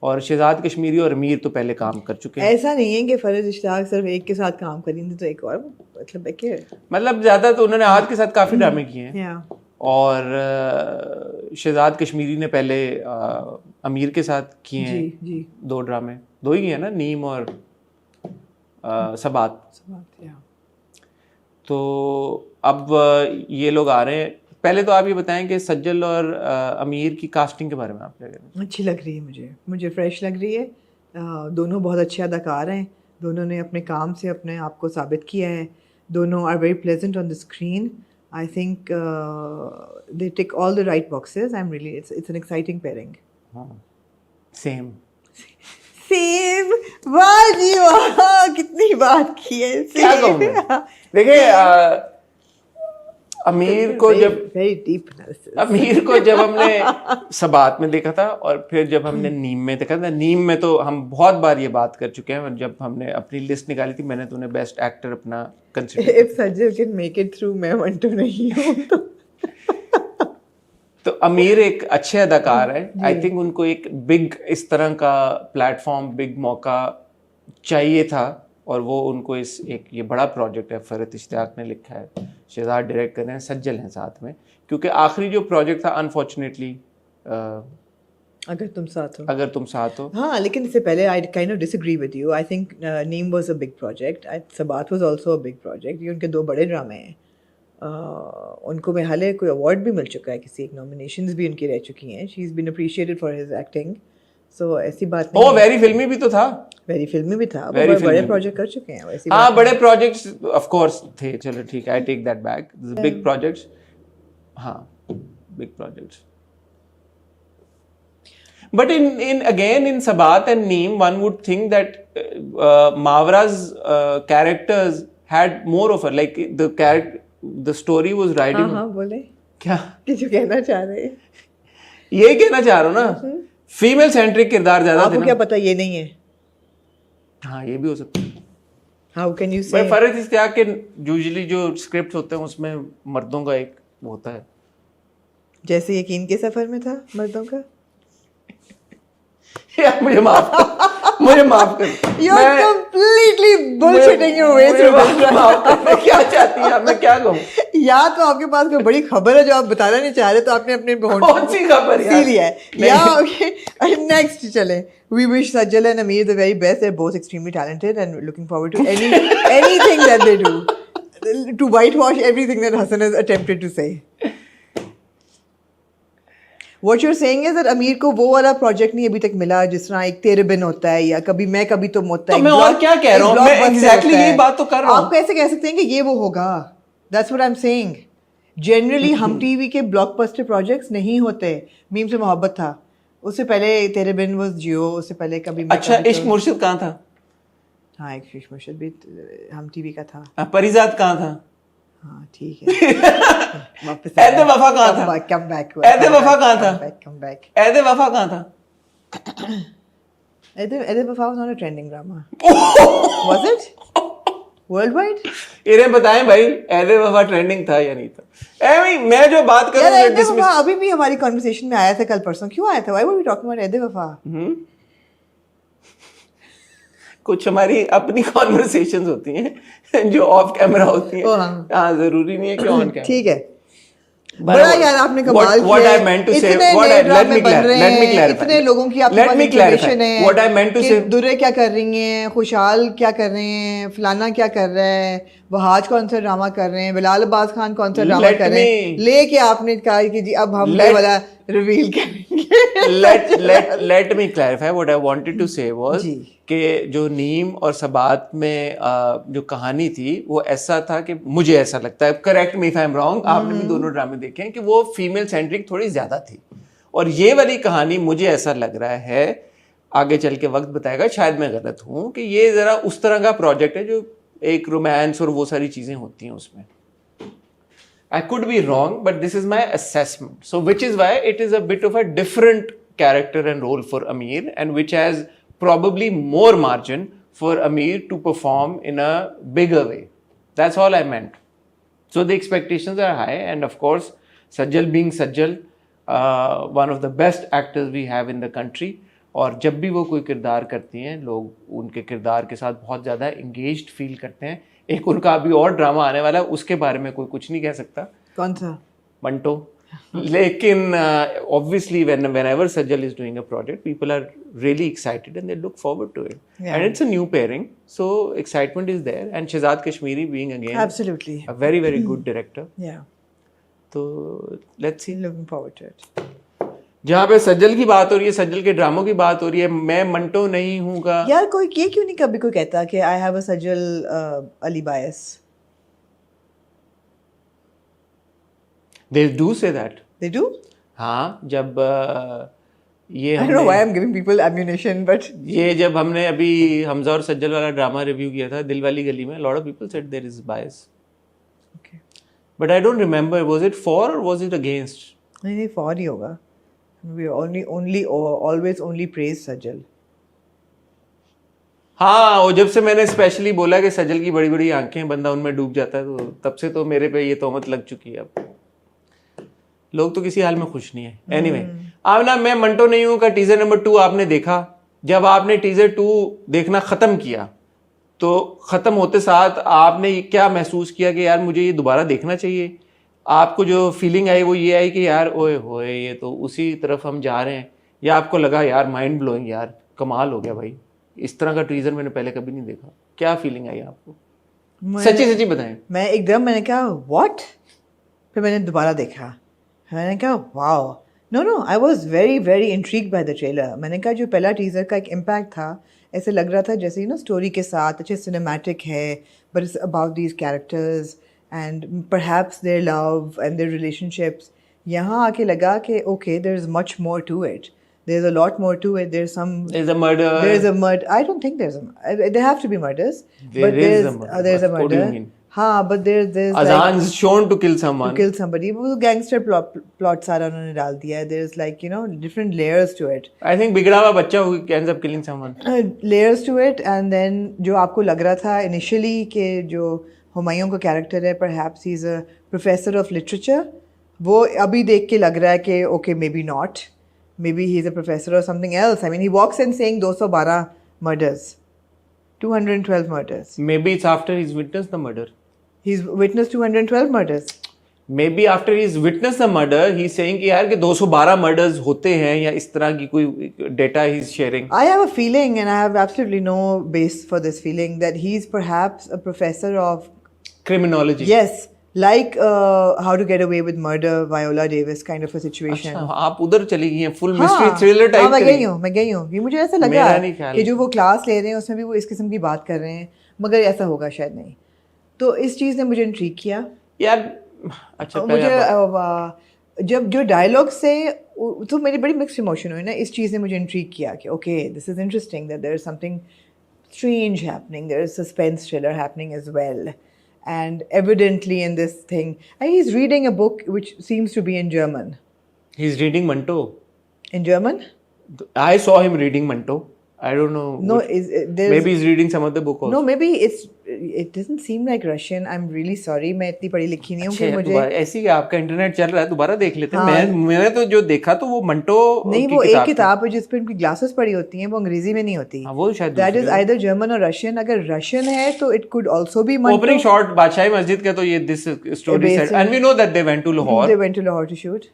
और शहजाद कश्मीरी और अमीर तो पहले काम कर चुके हैं। ऐसा नहीं है कि फरहत इश्तियाक सिर्फ एक के साथ काम करी थी तो एक और, मतलब है कि मतलब ज्यादा तो उन्होंने आहद के साथ काफी ड्रामे किए हैं या और शहजाद कश्मीरी ने पहले अमीर के साथ किए हैं जी जी 2 ड्रामे, 2 ही हैं ना, नीम और सबात। या तो अब ये लोग आ रहे हैं। पहले तो आप ये बताएं कि सज्जल और अमीर की कास्टिंग के बारे में आप क्या कह रहे हैं? अच्छी लग रही है, मुझे फ्रेश लग रही है। दोनों बहुत अच्छे अदाकार हैं, दोनों ने अपने काम से अपने आप को साबित किया है, दोनों are very pleasant on the screen. I think they tick all the right boxes. I am really it's an exciting pairing. Same same, वाह जी वाह, कितनी बात की है। क्या कहूँ मैं? देखिए अमीर को जब हमने सबात में देखा था और फिर जब हमने नीम में देखा था, नीम में तो हम बहुत बार ये बात कर चुके हैं, जब हमने अपनी लिस्ट निकाली थी मैंने तो उन्हें बेस्ट एक्टर अपना consider. If Sajal can make it through, मैं मंटू नहीं हूँ तो अमीर एक अच्छे अदाकार है। आई थिंक उनको एक बिग इस तरह का प्लेटफॉर्म, बिग मौका चाहिए था और वो उनको इस एक ये बड़ा प्रोजेक्ट है, फरहत इश्तियाक ने लिखा है, शहजाद डायरेक्ट कर रहे हैं, सज्जल हैं साथ में, क्योंकि आखिरी जो प्रोजेक्ट था अनफॉर्चुनेटली अगर तुम साथ हो। हाँ, लेकिन इससे पहले I kind of disagree with you. I think Neem was a big project, Sabaat was also a big project. ये उनके 2 बड़े ड्रामे हैं। उनको में हाल कोई अवार्ड भी मिल चुका है, किसी एक नॉमिनेशंस भी उनकी रह चुकी हैं। She is been appreciated for his acting. So ऐसी बात नहीं। वेरी फिल्मी भी तो था, वेरी फिल्मी भी था, बड़े प्रोजेक्ट कर चुके हैं वैसे। हाँ, बड़े प्रोजेक्ट्स ऑफ कोर्स थे, चलो ठीक है, I take that back, big projects, हाँ big projects. But in Sabat and Neem, one would think that Mavra's characters had more of her, like the story was riding. हाँ बोले क्या जो कहना चाह रहे हैं? ये कहना चाह रहा हूँ ना, फीमेल सेंट्रिक किरदार ज्यादा थे आपको ना। क्या पता ये नहीं है? हाँ ये भी हो सकता है। How can you say? Farhat Ishtiyaq के यूजुअली जो स्क्रिप्ट होते हैं उसमें मर्दों का एक होता है, जैसे यकीन के सफर में था मर्दों का। यार मुझे माफ कर। You're completely bullshitting your way through this. क्या चाहती हैं आप, मैं क्या कहूँ? या तो आपके पास कोई बड़ी खबर है जो आप बताना नहीं चाह रहे, तो आपने अपने कौन सी खबर सी लिया है, या ओके नेक्स्ट चलें। We wish Sajjal and Ameer the very best. They're both extremely talented and looking forward to anything that they do to whitewash everything that Hassan has attempted to say. What you're saying is that अमीर को वो वाला project नहीं अभी तक मिला जिस तरह एक तेरे बिन होता है या कभी मैं कभी तुम होता है। तो मैं और क्या कह रहा हूँ, मैं एग्जैक्टली यही बात तो कर रहा हूँ। आप कैसे कह सकते हैं कि ये वो होगा? That's what I'm saying. Generally हम टीवी के ब्लॉकबस्टर प्रोजेक्ट्स नहीं होते। मीम से मोहब्बत था, उससे पहले तेरे बिन वाज जियो, उससे पहले कभी अच्छा इश्क मुर्शिद कहाँ था? हाँ एक इश्क मुर्शिद भी हम टीवी का था। परिजात कहाँ था? हाँ ठीक है। ऐदे वफा कहाँ था? Come back. ऐदे वफा कहाँ था? Come back. ऐदे वफा कहाँ था? ऐदे वफा was not a trending drama. Was it? Worldwide? इन्हें बताएं भाई, ऐदे वफा ट्रेंडिंग था या नहीं था? ऐਵੇਂ मैं जो बात कर रहा हूँ ऐदे वफा अभी भी हमारी कॉन्वर्सेशन में आया था कल परसों। क्यों आया था? Why were we talking about ऐदे वफा? कुछ हमारी अपनी कॉन्वर्सेशंस होती हैं जो ऑफ कैमरा होती हैं। हाँ जरूरी नहीं है कि ऑन कैमरा। ठीक है, बड़ा यार आपने कमाल किया। What I meant to say, इतने लोगों की आपके पास इंफॉर्मेशन है। What I meant to say, दुर्रे क्या कर रही हैं, खुशहाल क्या कर रहे हैं, फलाना क्या कर रहा है, वहाज कौन सा ड्रामा कर रहे हैं, बिलाल अब्बास खान कौन सा ड्रामा कर रहे हैं, लेके आपने कहा कि जी अब हम ये वाला रिवील करेंगे। let me clarify what I wanted to say was जी। कि जो नीम और सबात में जो कहानी थी वो ऐसा था कि मुझे ऐसा लगता है, correct me if I am wrong, आपने भी दोनों ड्रामे देखे हैं, कि वो फीमेल सेंट्रिक थोड़ी ज्यादा थी। और ये वाली कहानी मुझे ऐसा लग रहा है, आगे चल के वक्त बताएगा, शायद मैं गलत हूं, कि ये जरा उस तरह का प्रोजेक्ट है जो एक रोमांस और वो सारी चीजें होती हैं उसमें। I could be wrong, but this is my assessment. So, which is why it is a bit of a different character and role for Amir, and which has probably more margin for Amir to perform in a bigger way. That's all I meant. So, the expectations are high, and of course, Sajjal being Sajjal, one of the best actors we have in the country. और जब भी वो कोई किरदार करती हैं, लोग उनके किरदार के साथ बहुत ज़्यादा इंगेज्ड फील करते हैं। एक उनका अभी और ड्रामा आने वाला है, उसके बारे में कोई कुछ नहीं कह सकता। कौन सा? मंटो। लेकिन obviously whenever Sajjal is doing a project, people are really excited and they look forward to it. Yeah. And it's a new pairing, so excitement is there. And Shehzad Kashmiri being again Absolutely. a very very good director. Yeah. तो let's see. Looking forward to it. जहाँ पे सज्जल की बात हो रही है, सज्जल के ड्रामों की बात हो रही है, मैं मंटो नहीं हूँगा। यार कोई ये क्यों नहीं कभी कोई कहता कि I have a Sajal Ali bias? They do say that. They do? हाँ, जब ये I don't know why I'm giving people ammunition, but ये जब हमने अभी हमजा और सज्जल वाला ड्रामा रिव्यू किया था दिल वाली गली में, lot of people said there is bias. okay. But I don't remember, was it for or was it against? नहीं for ही होगा. We always only praise सज्जल. हाँ, वो जब से मैंने स्पेशली बोला कि सज्जल की बड़ी बड़ी आंखें, बंदा उनमें डूब जाता है, तो तब से तो मेरे पे ये तोहमत लग चुकी है। अब लोग तो किसी हाल में खुश नहीं है। एनीवे, अब ना मैं मंटो नहीं हूं का टीजर नंबर 2 आपने देखा। जब आपने टीजर 2 देखना खत्म किया तो खत्म होते साथ आपने क्या महसूस किया कि यार मुझे ये दोबारा देखना चाहिए? आपको जो फीलिंग आई वो ये आई कि यार ओए होए ये तो उसी तरफ हम जा रहे हैं, या आपको लगा यार माइंड ब्लोइंग, यार कमाल हो गया भाई, इस तरह का टीजर मैंने पहले कभी नहीं देखा? क्या फीलिंग आई आपको? सच्ची सच्ची बताएं। मैं एकदम मैंने कहा व्हाट, फिर मैंने दोबारा देखा, मैंने कहा wow, no I was very very intrigued by the trailer. मैंने कहा जो पहला टीजर का एक इम्पैक्ट था, ऐसे लग रहा था जैसे स्टोरी के साथ अच्छे सिनेमैटिक है, but it's about these characters and perhaps their love and their relationships. यहाँ आके लगा कि okay, there's much more to it. There's a lot more to it. There's a murder. There's a murder. I don't think there have to be murders. There is a murder. There's a murder. What do you mean? हाँ, but there's Azan's shown to kill someone. To kill somebody. वो gangster plot सारा उन्होंने डाल दिया है. There's different layers to it. I think बिगड़ा हुआ बच्चा who ends up killing someone. Layers to it, and then जो आपको लग रहा था initially कि जो हुमायूं का कैरेक्टर है, perhaps he's a professor of literature, वो अभी देख के लग रहा है कि okay, maybe not, maybe he's a professor or something else. I mean, he walks in saying 212 murders, 212 murders. Maybe it's after he's witnessed the murder. He's witnessed 212 murders. Maybe after he's witnessed the murder, he's saying कि यार कि 212 murders होते हैं, या इस तरह की कोई data he's sharing. I have a feeling, and I have absolutely no base for this feeling, that he's perhaps a professor of criminology. Yes, like How to Get Away with Murder, Viola Davis kind of a situation. अच्छा, आप उधर चली गई हैं, full mystery thriller type. हाँ, मैं गई हूँ। ये मुझे ऐसा लगा कि जो वो क्लास ले रहे हैं उसमें भी वो इस किस्म की बात कर रहे हैं, मगर ऐसा होगा शायद नहीं। तो इस चीज़ ने मुझे इंट्रीग किया यार। अच्छा, मुझे जब जो डायलॉग से तो मेरी बड़ी मिक्स्ड इमोशन हुई ना, इस चीज़ ने मुझे इंट्रीग किया कि okay, this is interesting, that there is something strange happening, there is suspense thriller happening as well. And evidently in this thing, and he's reading a book which seems to be in German. He's reading Manto. In German? I saw him reading Manto. I don't know. No, maybe he's reading some other book also. No, maybe it doesn't seem like Russian. I'm really sorry. मैं इतनी पढ़ी लिखी नहीं हूँ कि मुझे ऐसी कि आपका इंटरनेट चल रहा है, दोबारा देख लेते हैं। मैंने तो जो देखा तो वो मंटो नहीं, वो एक किताब है जिस पे उनकी ग्लासेस पड़ी होती हैं, वो अंग्रेजी में नहीं होती। वो शायद that is either German or Russian. अगर Russian है तो it could also be Manto. Opening shot बादशाही मस्जिद का, तो ये this story set, and we know that they went to Lahore. They went to Lahore to shoot.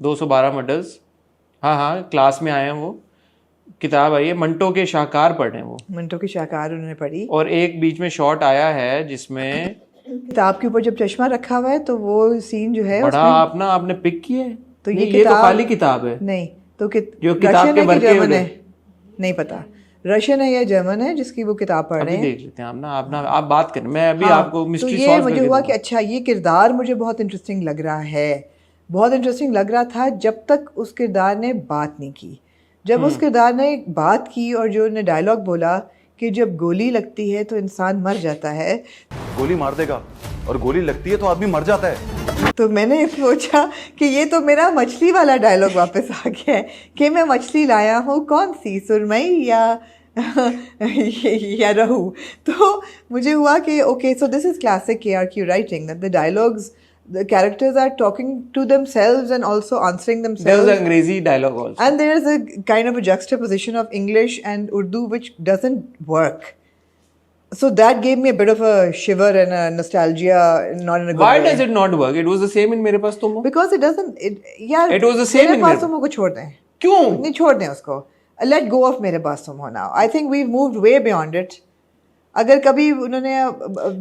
212 murders. हाँ, class में आए हैं वो। किताब आई है, मंटो के शाहकार पढ़ रहे हैं वो। मंटो के शाहकार उन्होंने पढ़ी, और एक बीच में शॉट आया है जिसमें किताब के ऊपर जब चश्मा रखा हुआ है तो वो सीन जो है बड़ा आपने पिक किया है। तो ये तो खाली किताब है। नहीं तो जो किताब रशियन के है कि भर के जर्मन उधर- है नहीं पता, रशियन है या जर्मन है जिसकी वो किताब पढ़ अभी रहे हैं। देख लेते हैं आप बात करें, मैं अभी हाँ, आपको तो मिस्ट्री ये सॉल्व मुझे करके हुआ दूंगा। कि अच्छा ये किरदार मुझे बहुत इंटरेस्टिंग लग रहा है, बहुत इंटरेस्टिंग लग रहा था जब तक उस किरदार ने बात नहीं की। जब उस किरदार ने बात की और जो ने डायलॉग बोला कि जब गोली लगती है तो इंसान मर जाता है, गोली मार देगा और गोली लगती है तो आदमी मर जाता है। तो मैंने सोचा कि ये तो मेरा मछली वाला डायलॉग वापस आ गया है कि मैं मछली लाया हूँ, कौन सी, सुरमई या रहू। तो मुझे हुआ कि okay so this is classic KRQ writing, that the dialogues, the characters are talking to themselves and also answering There was themselves. an अंग्रेजी dialogue also. And there is a kind of a juxtaposition of English and Urdu which doesn't work. So that gave me a bit of a shiver and a nostalgia, not in a good Why way. does it not work? It was the same in मेरे पास तुम हो। Because it doesn't. यार It was the same मेरे in पास मेरे- तुम को छोड़ दें, क्यों? नहीं छोड़ दें उसको, let go of मेरे पास तुम हो now. I think we've moved way beyond it. अगर कभी उन्होंने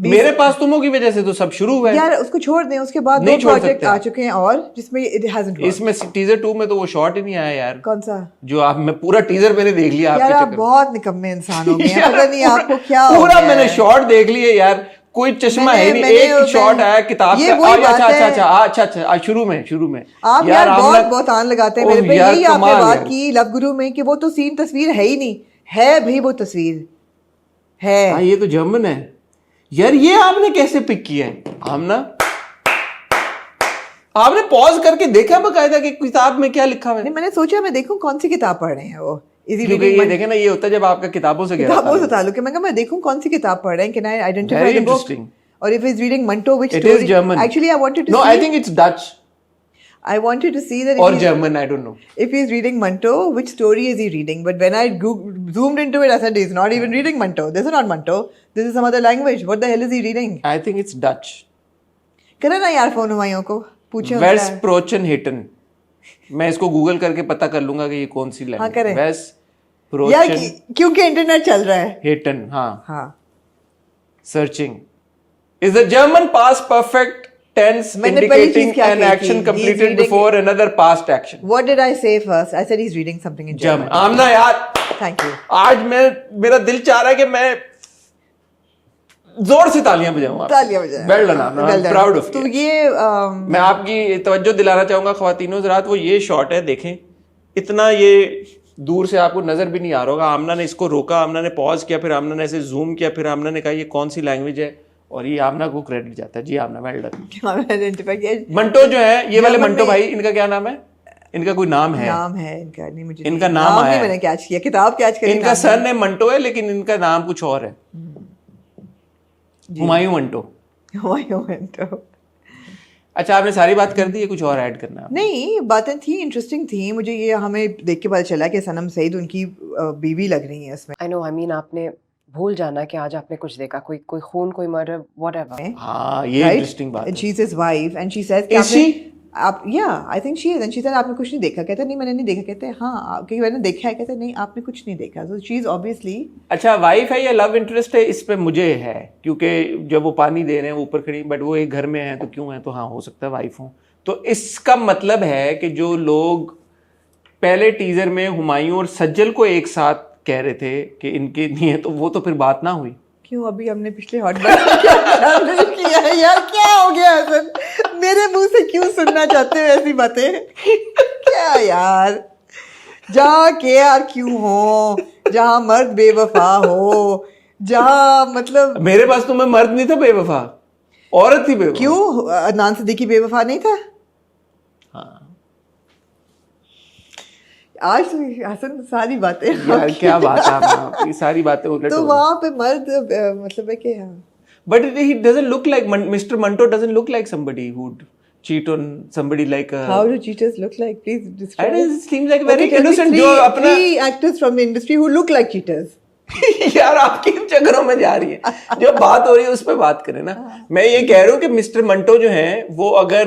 मेरे पास तुम हो की वजह से तो सब शुरू हुआ है। यार उसको छोड़ दें, उसके बाद नहीं दो छोड़ प्रोजेक्ट सकते। आ चुके हैं और जिसमें it hasn't worked. इसमें टीजर 2 में तो वो शॉट ही नहीं आया यार, कौन सा? जो आप मैं पूरा टीजर मैंने देख लिया यार आपके आप चक्कर में। बहुत निकम्मे इंसान हो गए हैं, पता नहीं आपको क्या हो पूरा गया मैंने है। शॉट देख लिए यार, कोई चश्मा है नहीं, एक शॉट आया किताब ये का। वही बात अच्छा है। अच्छा अच्छा अच्छा शुरू में आप यार आमना- बहुत आन लगाते हैं ओह मेरे पे। यार, यही आपने कमाल बात यार। की लव गुरु में कि वो तो सीन तस्वीर है ही नहीं, है भी वो तस्वीर है। हाँ, ये तो जर्मन है यार, ये आपने कैसे पिक किया है? आमना, आपने पॉज करके देखा बकायदा कि किताब में क्या लिखा हुआ है? नहीं मैंने सोचा मैं देखूं कौन सी किताब पढ़ रहे हैं वो। Is he क्योंकि reading ये one- देखे ना, ये होता है जब आपका किताबों से गहरा किताबों से ताल्लुक। ताल्लुक है। मैं कहा मैं देखूं कौन सी किताब पढ़ रहे हैं, can I identify Very the book? interesting. Or if he's reading Manto, which It story? is German. Actually, I wanted to No, see. I think it's Dutch I wanted to see that or if he's, German, I don't know. if he's reading Manto, which story is he reading? But when I zoomed into it, I said he's not even reading Manto. This is not Manto. This is some other language. What the hell is he reading? I think it's Dutch. करो ना यार phone Humayun को पूछे उनसे। Versprochen मैं इसको Google करके पता कर लूंगा कि ये कौन सी लैंग्वेज। करें। यार Versprochen क्योंकि इंटरनेट चल रहा है। हाँ। हाँ Searching is the German past perfect tense मैंने पहली चीज indicating क्या an कही थी? action He's completed reading- before another past action. What did I say first? I said he's reading something in German. आमना यार, Thank you. आज मेरा दिल चाह रहा है कि मैं जोर से तालियां बजाऊं। तालियां बजाएं। Well done, Amna. Well done. Proud of तो you। ये मैं आपकी तवज्जो दिलाना चाहूंगा ख्वातीनो ज़रात, वो ये शॉट है, देखें इतना ये दूर से आपको नजर भी नहीं आ रहा होगा। आमना ने इसको रोका, आमना ने पॉज किया, फिर आमना ने ऐसे जूम किया, फिर आमना ने कहा ये कौन सी लैंग्वेज है, और ये आमना को क्रेडिट जाता है। जी आमना, वेल डन। आइडेंटिफाई किया। मंटो जो है, ये वाले जर्मन मंटो में- भाई, इनका क्या नाम है? इनका कोई नाम है? नाम है इनका, नहीं मुझे इनका नहीं- नाम आया नहीं है। मैंने कैच किया, किताब कैच करी। इनका सर नेम मंटो है, लेकिन इनका नाम कुछ और है, हुमायूं मंटो। तो अच्छा, आपने सारी बात कर दी है, कुछ और ऐड करना है? नहीं, बातें थी, इंटरेस्टिंग थी। मुझे ये हमें देख के पता चला कि सनम सईद उनकी बीवी लग रही है इसमें। आई नो, आई मीन आपने भूल जाना कि आज आपने कुछ देखा, कोई कोई खून, कोई मर्डर, व्हाटएवर। हाँ, ये इंटरेस्टिंग बात है। And she's his wife and she says कि Is आपने she? आप I think she is, and she said आपने कुछ नहीं देखा। कहते नहीं मैंने नहीं देखा। कहते हाँ क्योंकि मैंने देखा है। कहते नहीं आपने कुछ नहीं देखा। So she is obviously अच्छा, वाइफ है या लव इंटरेस्ट है, इस पे मुझे है, क्योंकि जब वो पानी दे रहे हैं ऊपर खड़ी, बट वो एक घर में है तो क्यों है, तो हाँ हो सकता है वाइफ हो। तो इसका मतलब है कि जो लोग पहले टीजर में हुमायूं और सज्जल को एक साथ कह रहे थे कि इनके नहीं है, तो वो तो फिर बात ना हुई। क्यों अभी हमने पिछले हॉट क्या किया है यार, क्या हो गया हसन? मेरे मुंह से क्यों सुनना चाहते हो ऐसी बातें? क्या यार, जहाँ KRQ हो, जहाँ मर्द बेवफा हो, जहाँ मतलब मेरे पास तो मैं मर्द नहीं था बेवफा, औरत थी बेवफा। क्यों अदनान सिद्दीकी बेवफा नहीं था? हाँ आज तो हसन सारी बातें यार, क्या बात है आपकी, सारी बातें उलट तो हो वहां पे मर्द मतलब है कि हाँ But he doesn't look like Mr. Manto doesn't look like somebody who'd cheat on somebody like how do cheaters look like? Please describe. it seems like very Okay, tell me innocent three, जो अपना three actors from the industry who look like cheaters. यार आपकी चक्करों में जा रही है। जो बात हो रही है उस पर बात करें ना। मैं ये कह रहा हूँ कि मिस्टर मंटो जो हैं, वो अगर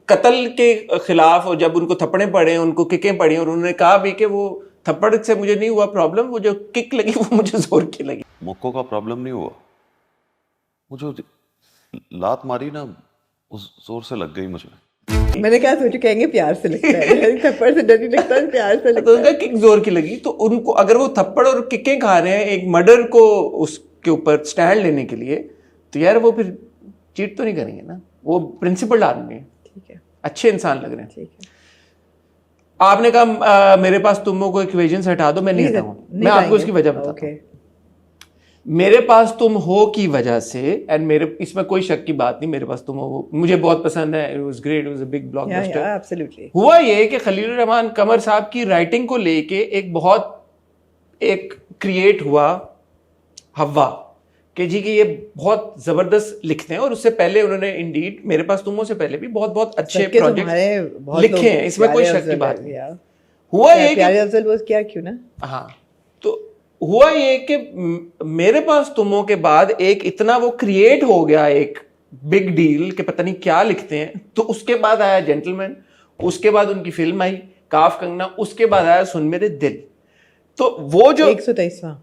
कत्ल के खिलाफ, और जब उनको थप्पड़े पड़े, उनको किकें पड़ी, और उन्होंने कहा भी कि वो थप्पड़ से मुझे नहीं हुआ प्रॉब्लम, वो जो किक लगी वो मुझे जोर की लगी। मुक्को का प्रॉब्लम नहीं हुआ, मुझे लात मारी ना, उस जोर से लग गई मुझे। मैंने क्या सोचा कहेंगे प्यार से लिखता है थप्पड़ से डर नहीं लगता है, प्यार से तो लिखता उनका किक जोर की लगी, तो उनको अगर वो थप्पड़ और किकें खा रहे हैं एक मर्डर को उसके ऊपर स्टैंड लेने के लिए, तो यार वो फिर चीट तो नहीं करेंगे ना, वो प्रिंसिपल आदमी है, ठीक है अच्छे इंसान लग रहे हैं। ठीक है। आपने कहा मेरे पास तुमों को इक्वेशन से हटा दो, मैं नहीं हटाऊंगा, मैं आपको उसकी वजह बताता हूँ। मेरे पास तुम हो की वजह से, एंड मेरे इसमें कोई शक की बात नहीं, मेरे पास तुम हो मुझे बहुत पसंद है, it was great, it was a big blockbuster. Absolutely. हुआ ये कि खलील रहमान कमर साहब की राइटिंग को लेके एक क्रिएट हुआ हवा कि जी कि ये बहुत जबरदस्त लिखते हैं, और उससे पहले उन्होंने इंडीड मेरे पास तुमों से पहले भी बहुत बहुत अच्छे प्रोजेक्ट लिखे हैं, इसमें कोई शक की बात नहीं। हुआ ये कि प्यारे अफजल वो क्या क्यों ना, हाँ, तो हुआ ये कि मेरे पास तुमों के बाद एक इतना वो क्रिएट हो गया एक बिग डील कि पता नहीं क्या लिखते हैं, तो उसके बाद आया जेंटलमैन, उसके बाद उनकी फिल्म आई काफ कंगना, उसके बाद आया सुन मेरे दिल। तो वो जो 123वां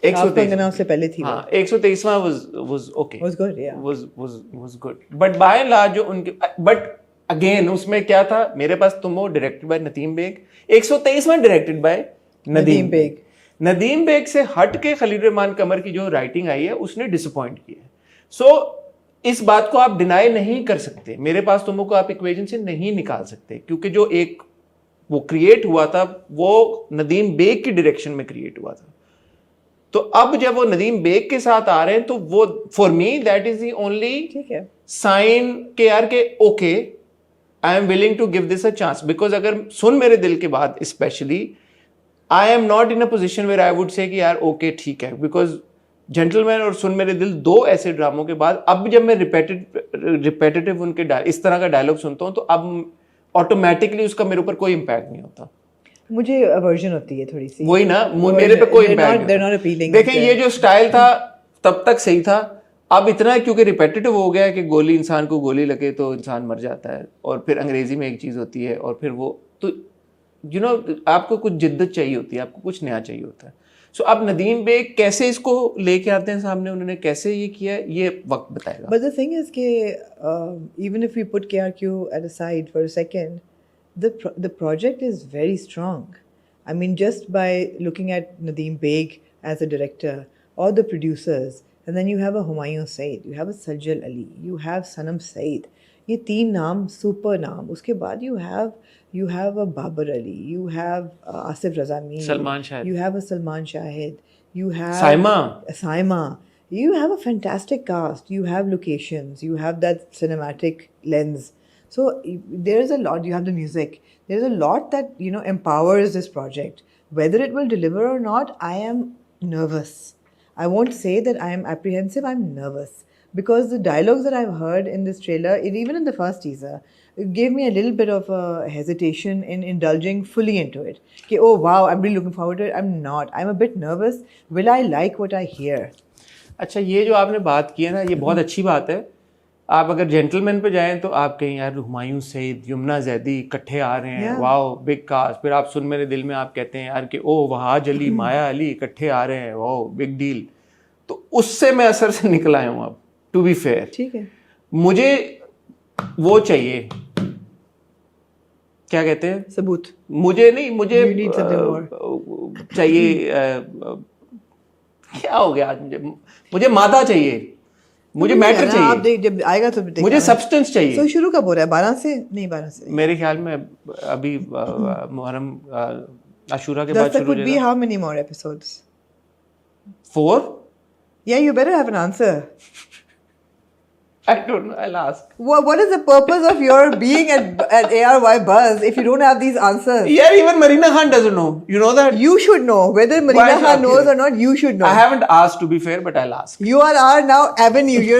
123 से पहले थी, हाँ 123वां was okay, was good, yeah, was good, but by and large जो उनके, but again उसमें क्या था, मेरे पास तुम हो डायरेक्टेड बाय नदीम बेग, 123वां डायरेक्टेड बाय नदीम बेग। नदीम बेग से हट के खलील रहमान कमर की जो राइटिंग आई है उसने डिसअपॉइंट किया है। सो इस बात को आप डिनाई नहीं कर सकते, मेरे पास तुमों को आप इक्वेशन से नहीं निकाल सकते, क्योंकि जो एक वो क्रिएट हुआ था वो नदीम बेग की डायरेक्शन में क्रिएट हुआ था। तो अब जब वो नदीम बेग के साथ आ रहे हैं तो वो for me that is the only sign के यार के okay I am willing to give this a chance, because अगर सुन मेरे दिल के बाद specially I am not in a position where I would say कि यार ओके ठीक है, बिकॉज जेंटलमैन और सुन मेरे दिल दो ऐसे ड्रामों के बाद अब जब मैं रिपेटेटिव उनके इस तरह का डायलॉग सुनता हूं तो अब ऑटोमेटिकली उसका मेरे ऊपर कोई इंपैक्ट नहीं होता, मुझे अवर्जन होती है थोड़ी सी, वही ना, मेरे पे कोई इंपैक्ट नहीं। देखें ये जो स्टाइल था तब तक सही था, अब इतना क्योंकि रिपेटिटिव हो गया है कि गोली इंसान को गोली लगे तो इंसान मर जाता है, और फिर अंग्रेजी में एक चीज होती है और फिर वो तो यू नो आपको कुछ जिद्दत चाहिए होती है, आपको कुछ नया चाहिए होता है। सो अब नदीम बेग कैसे इसको लेके आते हैं सामने, उन्होंने कैसे ये किया ये वक्त बताएगा। बट द थिंग इज कि even if we put KRQ at a side for a second, the project is very strong. I mean, just by looking at Nadeem Baig as a director or the producers, and then you have a Humayun Saeed, you have a Sajjal Ali, you have Sanam Saeed. ये तीन नाम super नाम, उसके बाद you have a Babar Ali, you have Asif Raza Mir, Salman Shahid, you have a Salman Shahid, you have Saima. You have a fantastic cast, you have locations, you have that cinematic lens. So there's a lot, you have the music, there's a lot that, you know, empowers this project. Whether it will deliver or not, I am nervous. I won't say that I am apprehensive, I'm nervous. Because the dialogues that I've heard in this trailer, even in the first teaser, it gave me a little bit of a hesitation in indulging fully into it. Okay, oh wow, I'm really looking forward to it. I'm not. I'm a bit nervous. Will I like what I hear? अच्छा, ये जो आपने बात की है ना, ये बहुत अच्छी बात है। आप अगर जेंटलमैन पे जाएं तो आप कहें यार हुमायूं सईद, यमुना जैदी इकट्ठे आ रहे हैं, वाओ बिग कास्ट। फिर आप सुन मेरे दिल में आप कहते हैं यार कि ओ वहाज अली, माया अली इकट्ठे आ रहे हैं, वाओ बिग डील। तो उससे मैं असर से निकल आया हूँ अब, टू बी फेयर। ठीक है, मुझे वो चाहिए, क्या कहते हैं, सबूत। मुझे नहीं, मुझे चाहिए क्या हो गया आज, मुझे मादा चाहिए, मुझे मैटर चाहिए। आप देख, जब आएगा तो मुझे सब्सटेंस चाहिए। तो शुरू कब हो रहा है? 12 से नहीं, 12 से मेरे ख्याल में अभी मुहर्रम आशूरा के बाद शुरू हो जाएगा। How many more episodes? 4? Yeah, you better have an answer. I don't know, I'll ask. What is the purpose of your being at ARY Buzz if you don't have these answers? Yeah, even Marina Khan doesn't know. You know that? You should know. Whether Marina Khan knows or not, you should know. I haven't asked, to be fair, but I'll ask. You are our now avenue. You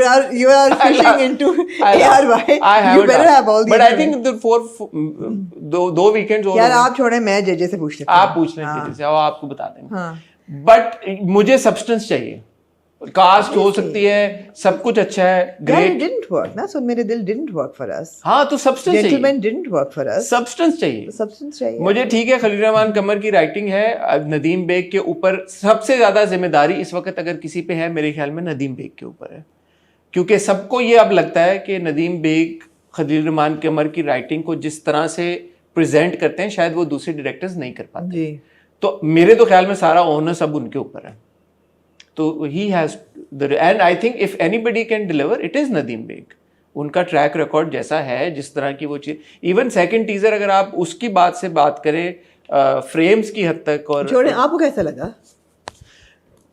are fishing into ARY. I haven't. You better have all these. But I think the 2 weekends और यार आप छोड़े, मैं जजे से पूछ लेता हूँ। आप पूछ लें जजे से, और आपको बता देंगे। बट मुझे सब्सटेंस चाहिए। कास्ट हो सकती है, सब कुछ अच्छा है, ग्रेट। It didn't work ना, सुन मेरे दिल didn't work for us. हाँ, तो सब्सटेंस चाहिए। Gentleman didn't work for us. Substance चाहिए। सब्सटेंस चाहिए मुझे। ठीक है, खलील रहमान कमर की राइटिंग है, नदीम बेग के ऊपर सबसे ज्यादा जिम्मेदारी इस वक्त अगर किसी पे है, मेरे ख्याल में नदीम बेग के ऊपर है, क्योंकि सबको ये अब लगता है कि नदीम बेग खलील रहमान कमर की राइटिंग को जिस तरह से प्रेजेंट करते हैं शायद वो दूसरे डायरेक्टर्स नहीं कर पाते। जी तो मेरे तो ख्याल में सारा ओनर्स अब उनके ऊपर है। तो he has the and I think if anybody can deliver it is Nadeem Baig. उनका ट्रैक रिकॉर्ड जैसा है, जिस तरह की वो चीज, इवन सेकंड टीजर अगर आप उसकी बात से बात करें फ्रेम्स की हद तक, और छोड़े, आपको कैसा लगा?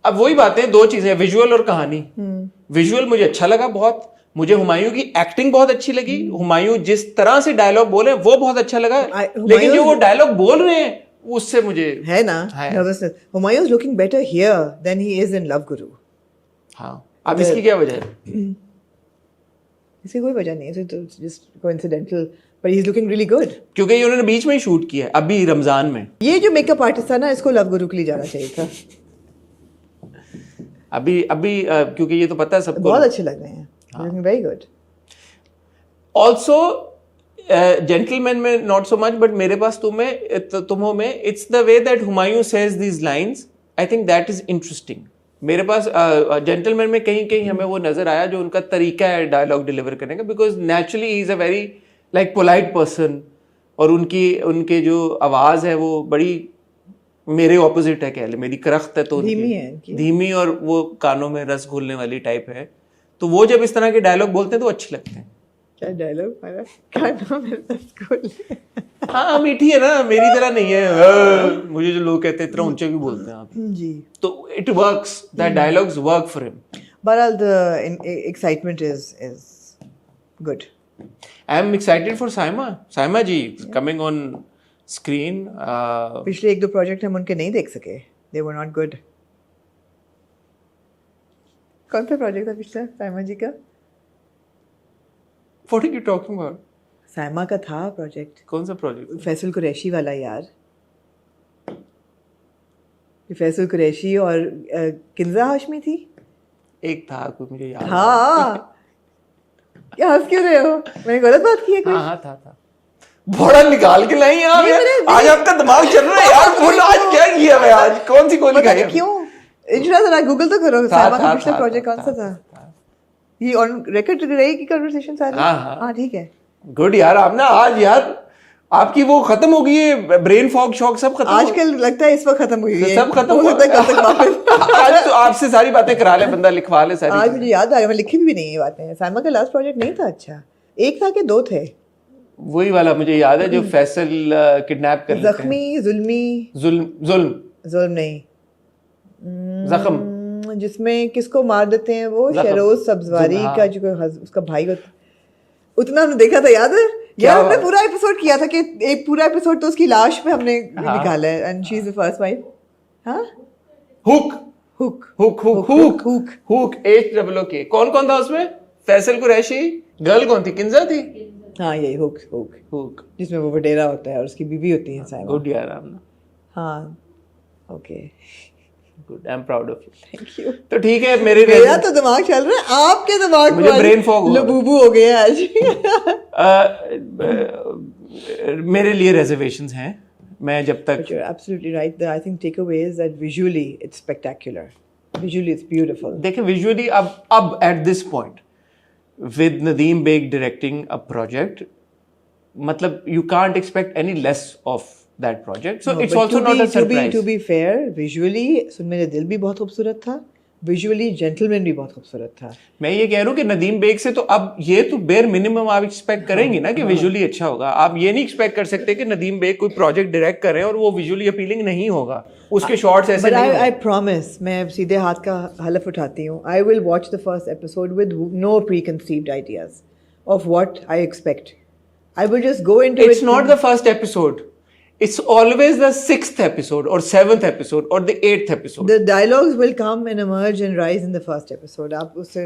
अब वही बातें, दो चीजें, विजुअल और कहानी। विजुअल मुझे अच्छा लगा बहुत, मुझे हुमायूं की एक्टिंग बहुत अच्छी लगी। हुमायूं जिस तरह से डायलॉग बोले वो बहुत अच्छा लगा, लेकिन जो वो डायलॉग बोल रहे हैं उससे मुझे है ना nervousness. Humayun is looking better here than he is in Love Guru. हाँ, अब इसकी क्या वजह है? इसकी कोई वजह नहीं है, तो just coincidental, but he is looking really good. क्योंकि ये उन्होंने बीच में ही शूट किया है, अभी रमजान में। ये जो मेकअप आर्टिस्ट था ना, इसको लव गुरु के लिए जाना चाहिए था। अभी क्योंकि ये तो पता है सबको, बहुत अच्छे लग रहे हैं, looking very good. Also gentleman में नॉट सो मच, बट मेरे पास तुम्हों में it's the way that Humayun says these lines, I think that is interesting. मेरे पास जेंटलमैन में कहीं कहीं हमें वो नजर आया जो उनका तरीका है डायलॉग डिलीवर करने का, because naturally he is a very like polite person, और उनके जो आवाज है वो बड़ी मेरे ऑपोजिट है, कह ले मेरी करख्त है, तो धीमी है इनकी। धीमी, और वो कानों में रस घोलने वाली टाइप है। तो वो जब इस तरह के डायलॉग बोलते हैं तो अच्छे लगते हैं। क्या डायलॉग हमारा, कानों में रस घोलने। हाँ, मीठी है ना, मेरी तरह नहीं है। मुझे जो लोग कहते हैं इतना ऊंचे भी बोलते हैं आप, जी, तो it works, that dialogues work for him. बहरहाल the excitement is good. I am excited for Saima ji coming on screen. पिछले एक दो प्रोजेक्ट हम उनके नहीं देख सके, दे वर नॉट गुड। कौन सा प्रोजेक्ट था पिछला साइमा जी का? What are you talking about? Saima का था प्रोजेक्ट, कौन सा प्रोजेक्ट? फैसल कुरैशी वाला यार। फैसल कुरैशी और किंजा हाशमी थी। एक था, कोई मुझे याद हाँ, क्या हंस क्यों रहे हो? मैंने गलत बात की है कोई? हाँ था। बड़ा निकाल के लाई आप यार, आज आपका दिमाग चल रहा है यार। बोलो आज क्या किया मैं, आज कौन सी गोली खाई? क्यों? इंशाल्लाह गूगल तो करो, साइमा का पिछला प्रोजेक्ट कौन सा था? ये ऑन रिकॉर्ड रहेगी कन्वर्सेशन सारी? हाँ ठीक है, गुड यार। आप ना आज यार आपकी वो खत्म हो गई है, ब्रेन फॉग शॉक सब खत्म। आजकल लगता है इस वक्त खत्म हुई है, सब खत्म हो सकता है कल तक वापस। आज तो आपसे सारी बातें करा ले, बंदा लिखवा ले सारी। आज मुझे याद आ गया, मैं लिखी भी नहीं ये बातें। साइमा का लास्ट प्रोजेक्ट नहीं था अच्छा, एक था कि दो थे? वही वाला मुझे याद है जो फैसल किडनैप कर लेते हैं। जख्मी, जुल्मी, जुल्म नहीं, जख्म, जिसमें किसको मार देते हैं वो, शहरोज सब्जवारी का जो उसका भाई होता, उतना हमने देखा था, याद है यार? हमने पूरा एपिसोड किया था कि एक पूरा एपिसोड तो उसकी लाश पे हमने निकाला है, and she is the first wife. हाँ, हुक HOOK। कौन था उसमें? फैसल कुरैशी, गर्ल कौन थी? किंजा थी। हाँ यही हुक, जिसमें वो वडेरा होता है और उसकी बीवी होती है साइमा। गुड यार आपने। हाँ okay, good, I am proud of you. Thank you. तो ठीक है, मेरा तो दिमाग चल रहा है, आपके दिमाग मुझे ब्रेन फॉग लबूबू हो गया आज। मेरे लिए रिजर्वेशंस हैं। मैं जब तक But you're absolutely right. I think takeaway is that visually it's spectacular. Visually it's beautiful. देखें विजुअली अब at this point with Nadeem Beg directing a project, मतलब you can't expect any less of that project. So No, it's but also not a surprise. To be fair, visually सुन मेरे दिल भी बहुत खूबसूरत था, visually gentleman भी बहुत खूबसूरत था। मैं ये कह रहा हूँ कि नदीम बेग से तो अब ये तो बेयर मिनिमम आप एक्सपेक्ट करेंगे ना कि विजुअली अच्छा होगा। आप ये नहीं एक्सपेक्ट कर सकते कि नदीम बेग कोई प्रोजेक्ट डायरेक्ट कर रहे हैं और वो विजुअली अपीलिंग नहीं होगा, उसके शॉट्स ऐसे नहीं होंगे। I promise, मैं सीधे हाथ का हलफ उठाती हूँ, I will watch the first episode with no preconceived ideas of what I expect. I will just go into it. It's not the first episode. It's always the 6th episode or 7th episode or the 8th episode. The dialogues will come and emerge and rise in the first episode. आप उससे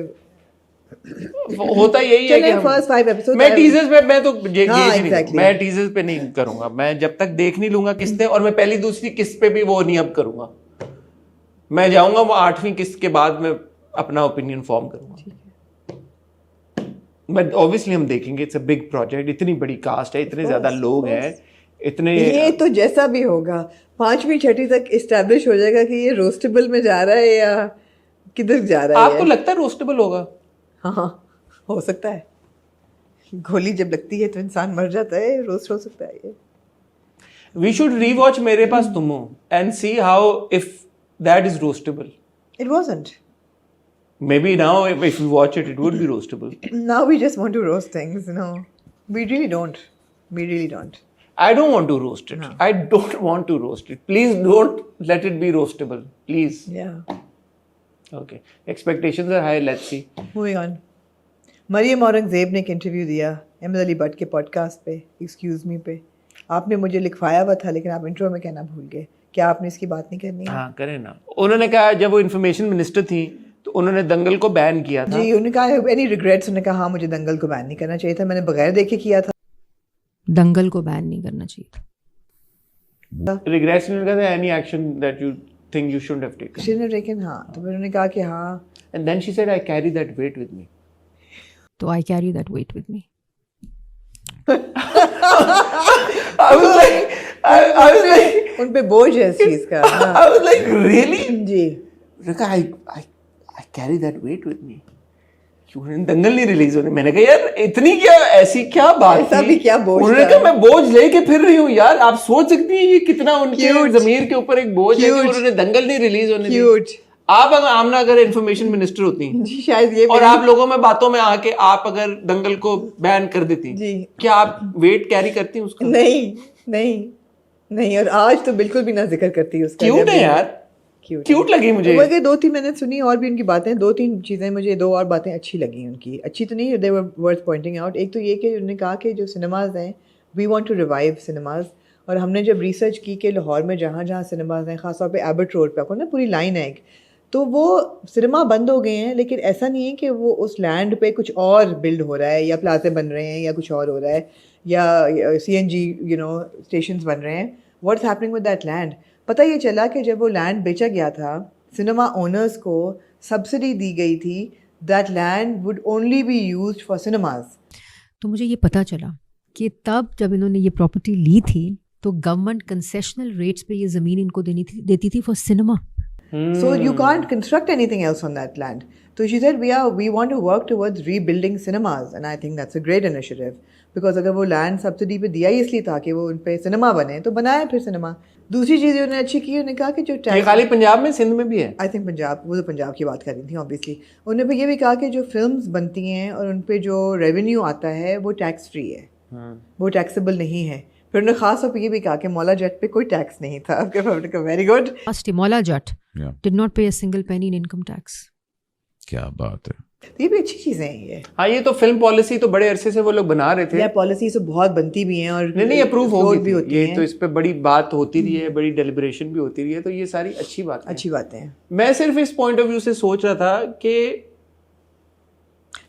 होता यही है कि first 5 episodes मैं teasers पे मैं तो exactly. मैं टीजर्स पे नहीं करूंगा। मैं जब तक देख नहीं लूंगा किस्तें, और मैं पहली दूसरी किस्त पे भी वो नहीं अब करूंगा। मैं जाऊंगा वो 8वीं किस्त के बाद मैं अपना ओपिनियन फॉर्म करूंगा। बट ऑब्वियसली हम देखेंगे, इट्स अ बिग प्रोजेक्ट, इतनी बड़ी कास्ट है, इतने ज्यादा लोग हैं, इतने ये तो जैसा भी होगा 5वीं 6वीं तक इस्टेब्लिश हो जाएगा कि ये रोस्टेबल में जा रहा है या किधर जा रहा है। आपको लगता है रोस्टेबल होगा? हाँ हो सकता है, गोली जब लगती है तो इंसान मर जाता है, रोस्ट हो सकता है ये। We should rewatch मेरे पास तुम हो and see how if that is roastable. It wasn't. Maybe now if we watch it, it would be roastable. Now we just want to roast things, no. We really don't. We really don't. I don't want to roast it. I don't want to roast it. Please don't let it be roastable. Please. Yeah. Okay. Expectations are high. Let's see. Moving on. Maryam Aurangzeb ने एक interview दिया अहमद अली भट्ट के podcast पे, excuse me पे। आपने मुझे लिखवाया हुआ था लेकिन आप इंट्रो में कहना भूल गए। क्या आपने इसकी बात नहीं करनी है? हाँ करें ना। उन्होंने कहा जब वो इन्फॉर्मेशन मिनिस्टर थी तो उन्होंने दंगल को बैन किया था। जी, उन्होंने कहा एनी रिग्रेट्स? उन्होंने कहा हाँ मुझे दंगल को बैन नहीं करना चाहिए था, मैंने बगैर देखे किया था। दंगल को बैन नहीं करना चाहिए था। रिग्रेट्स ने कहा any action that you think you should have taken. Shouldn't have taken, हाँ। तो फिर उन्होंने कहा कि हाँ। And then she said I carry that weight with me. तो I carry that weight with me. I was like उन पे बोझ है इस चीज का। हाँ। I was like really? Ji. I carry that weight with me. क्यों दंगल नहीं रिलीज होने? मैंने कहा यार इतनी क्या ऐसी क्या बात ऐसा थी? भी क्या बोझ उन्होंने था? कहा मैं बोझ लेके फिर रही हूँ यार। आप सोच सकती हैं ये कितना उनके जमीर के ऊपर एक बोझ है कि उन्होंने दंगल नहीं रिलीज होने दी। क्यूट। आप अगर आमना अगर इन्फॉर्मेशन मिनिस्टर होती जी शायद ये और आप लोगों में बातों में आके आप अगर दंगल को बैन कर देती जी। क्या आप वेट कैरी करती उसका? नहीं नहीं नहीं, और आज तो बिल्कुल भी ना जिक्र करती उसका। क्यूट है यार, क्यूट लगी मुझे। मगर 2-3 मैंने सुनी और भी उनकी बातें, 2-3 चीज़ें मुझे 2 और बातें अच्छी लगी उनकी। अच्छी तो नहीं, दे वर वर्थ पॉइंटिंग आउट। एक तो ये कि उन्होंने कहा कि जो सिनेमाज हैं we want to revive cinemas. और हमने जब रिसर्च की कि लाहौर में जहाँ जहाँ सिनेमाज हैं, ख़ासतौर पे एबर्ट रोड पे, आपको ना पूरी लाइन है एक, तो वो सिनेमा बंद हो गए हैं लेकिन ऐसा नहीं है कि वो उस लैंड पे कुछ और बिल्ड हो रहा है या प्लाजे बन रहे हैं या कुछ और हो रहा है या CNG स्टेशंस बन रहे हैं। What's happening with that land? पता ये चला कि जब वो लैंड बेचा गया था, सिनेमा ओनर्स को सब्सिडी दी गई थी, that land would only be used for cinemas. तो मुझे ये पता चला कि तब जब इन्होंने ये प्रॉपर्टी ली थी तो गवर्नमेंट कंसेशनल रेट्स पे ये ज़मीन इनको देती थी for cinema. So you can't construct anything else on that land. So she said we want to work towards rebuilding cinemas, and I think that's a great initiative because अगर वो land subsidy पे दिया ही इसलिए था कि वो उन पे सिनेमा बने, तो बनाया फिर सिनेमा। दूसरी चीज़ उन्होंने अच्छी की, उन्होंने कहा कि जो ये खाली पंजाब में, सिंध में भी है। आई थिंक पंजाब, वो तो पंजाब की बात कर रही थी ऑब्वियसली। उन्होंने ये भी कहा कि जो फिल्म्स बनती हैं और उन पे जो रेवेन्यू आता है वो टैक्स फ्री है, वो टैक्सेबल नहीं है। फिर उन्होंने खास तौर पर ये भी कहा कि मौला जट पे कोई टैक्स नहीं था। Very good. Maula Jatt did not pay a single penny in income tax. क्या बात है। ये भी अच्छी चीज़ें हैं ये। हाँ, ये तो फिल्म पॉलिसी तो बड़े अरसे से वो लोग बना रहे थे। या पॉलिसी तो बहुत बनती भी हैं और नहीं अप्रूव होगी भी होती ये हैं। तो इस पे बड़ी बात होती रही है, बड़ी डेलिब्रेशन भी होती रही है, तो ये सारी अच्छी बात है। अच्छी बातें हैं। मैं सिर्फ इस पॉइंट ऑफ व्यू से सोच रहा था कि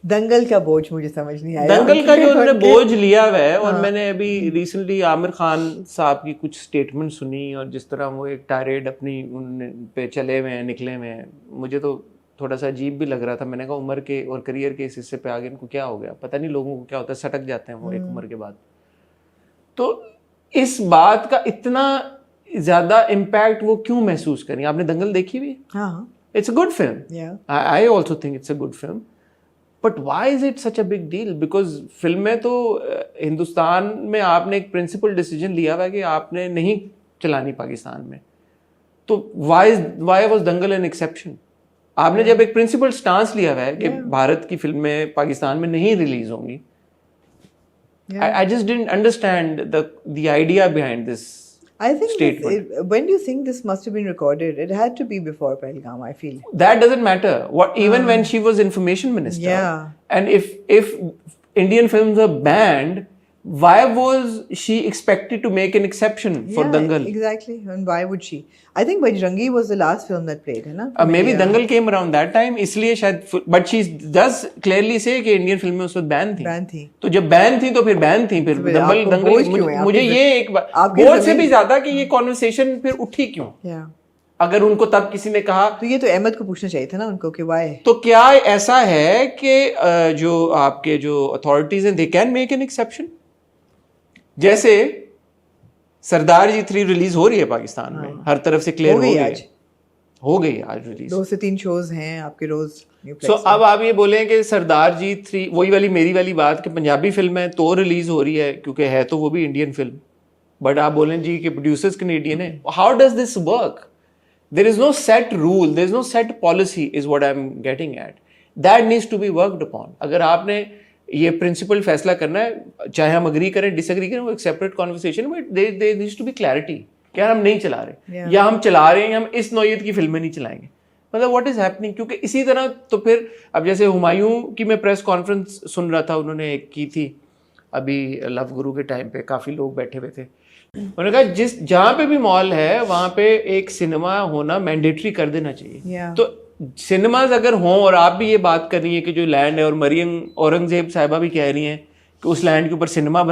दंगल का बोझ मुझे समझ नहीं आया। दंगल का जो उन्होंने बोझ लिया हुआ है, और मैंने अभी रिसेंटली आमिर खान साहब की कुछ स्टेटमेंट सुनी और जिस तरह वो एक टायरेड अपनी उन पे चले हुए हैं, निकले हुए हैं, मुझे तो थोड़ा सा अजीब भी लग रहा था। मैंने कहा उम्र के और करियर के इस हिस्से पे आगे इनको क्या हो गया, पता नहीं लोगों को क्या होता है, सटक जाते हैं वो एक उम्र के बाद। तो इस बात का इतना ज़्यादा इम्पैक्ट वो क्यों महसूस करें? आपने दंगल देखी हुई? हाँ, it's a good film, I also think it's a good film, but why is it such a big deal? Because फिल्में तो हिंदुस्तान में आपने एक प्रिंसिपल डिसीजन लिया हुआ है कि आपने नहीं चलानी पाकिस्तान में, तो why was Dangal an exception? आपने जब एक प्रिंसिपल स्टांस लिया हुआ है कि भारत की फिल्में पाकिस्तान में नहीं रिलीज होंगी, I just didn't understand the idea behind this I think statement. When do you think this must have been recorded? It had to be before Pahalgam, I feel. That doesn't matter. Even when she was information minister, Yeah. and if Indian films are banned, why was she expected to make an exception for Yeah, Dangal? Exactly. And why would she? I think Bajrangi was the last film that played, है ना? Maybe Dangal came around that time, इसलिए शायद, but she does clearly say कि Indian फिल्में उस वक्त ban थी। Ban थी। तो जब बैन थी तो फिर बैन थी, फिर दंगल मुझे ये एक बात, बोझ से भी ज्यादा कि ये कॉन्वर्सेशन फिर उठी क्यों? Yeah. अगर उनको तब किसी ने कहा, तो ये तो अहमद को पूछना चाहिए था ना उनको कि why? तो क्या ऐसा है कि जो आपके जो अथॉरिटीज हैं, they can make an exception? जैसे सरदार जी 3 रिलीज हो रही है पाकिस्तान में, हर तरफ से क्लियर हो गई है। हो गई आज रिलीज। 2 से 3 शोज हैं आपके रोज सो अब आप ये बोलें कि सरदार जी 3 वही वाली मेरी वाली बात कि पंजाबी फिल्म है तो रिलीज हो रही है क्योंकि है तो वो भी इंडियन फिल्म, बट आप बोलें जी कि प्रोड्यूसर्स कनेडियन है। How does this work? There is no set rule, there is no set policy is what I am getting at. That needs to be worked upon. अगर आपने ये principal फैसला करना है, चाहे हम अग्री करें डिसएग्री करें, वो एक separate conversation, but there needs to be clarity कि यार हम नहीं चला रहे या हम चला रहे हैं, हम इस नौयत की फिल्में नहीं चलाएंगे, मतलब व्हाट इज हैपनिंग। क्योंकि इसी तरह तो फिर अब जैसे हुमायूं की मैं प्रेस कॉन्फ्रेंस सुन रहा था, उन्होंने एक की थी अभी लव गुरु के टाइम पे, काफ़ी लोग बैठे हुए थे, उन्होंने कहा जिस जहाँ पे भी मॉल है वहाँ पे एक सिनेमा होना मैंडेटरी कर देना चाहिए। तो सिनेमाज अगर हों, और आप भी ये बात कर रही हैं कि जो लैंड है, और मरियम औरंगजेब साहिबा भी कह रही हैं कि उस लैंड के ऊपर सिनेमा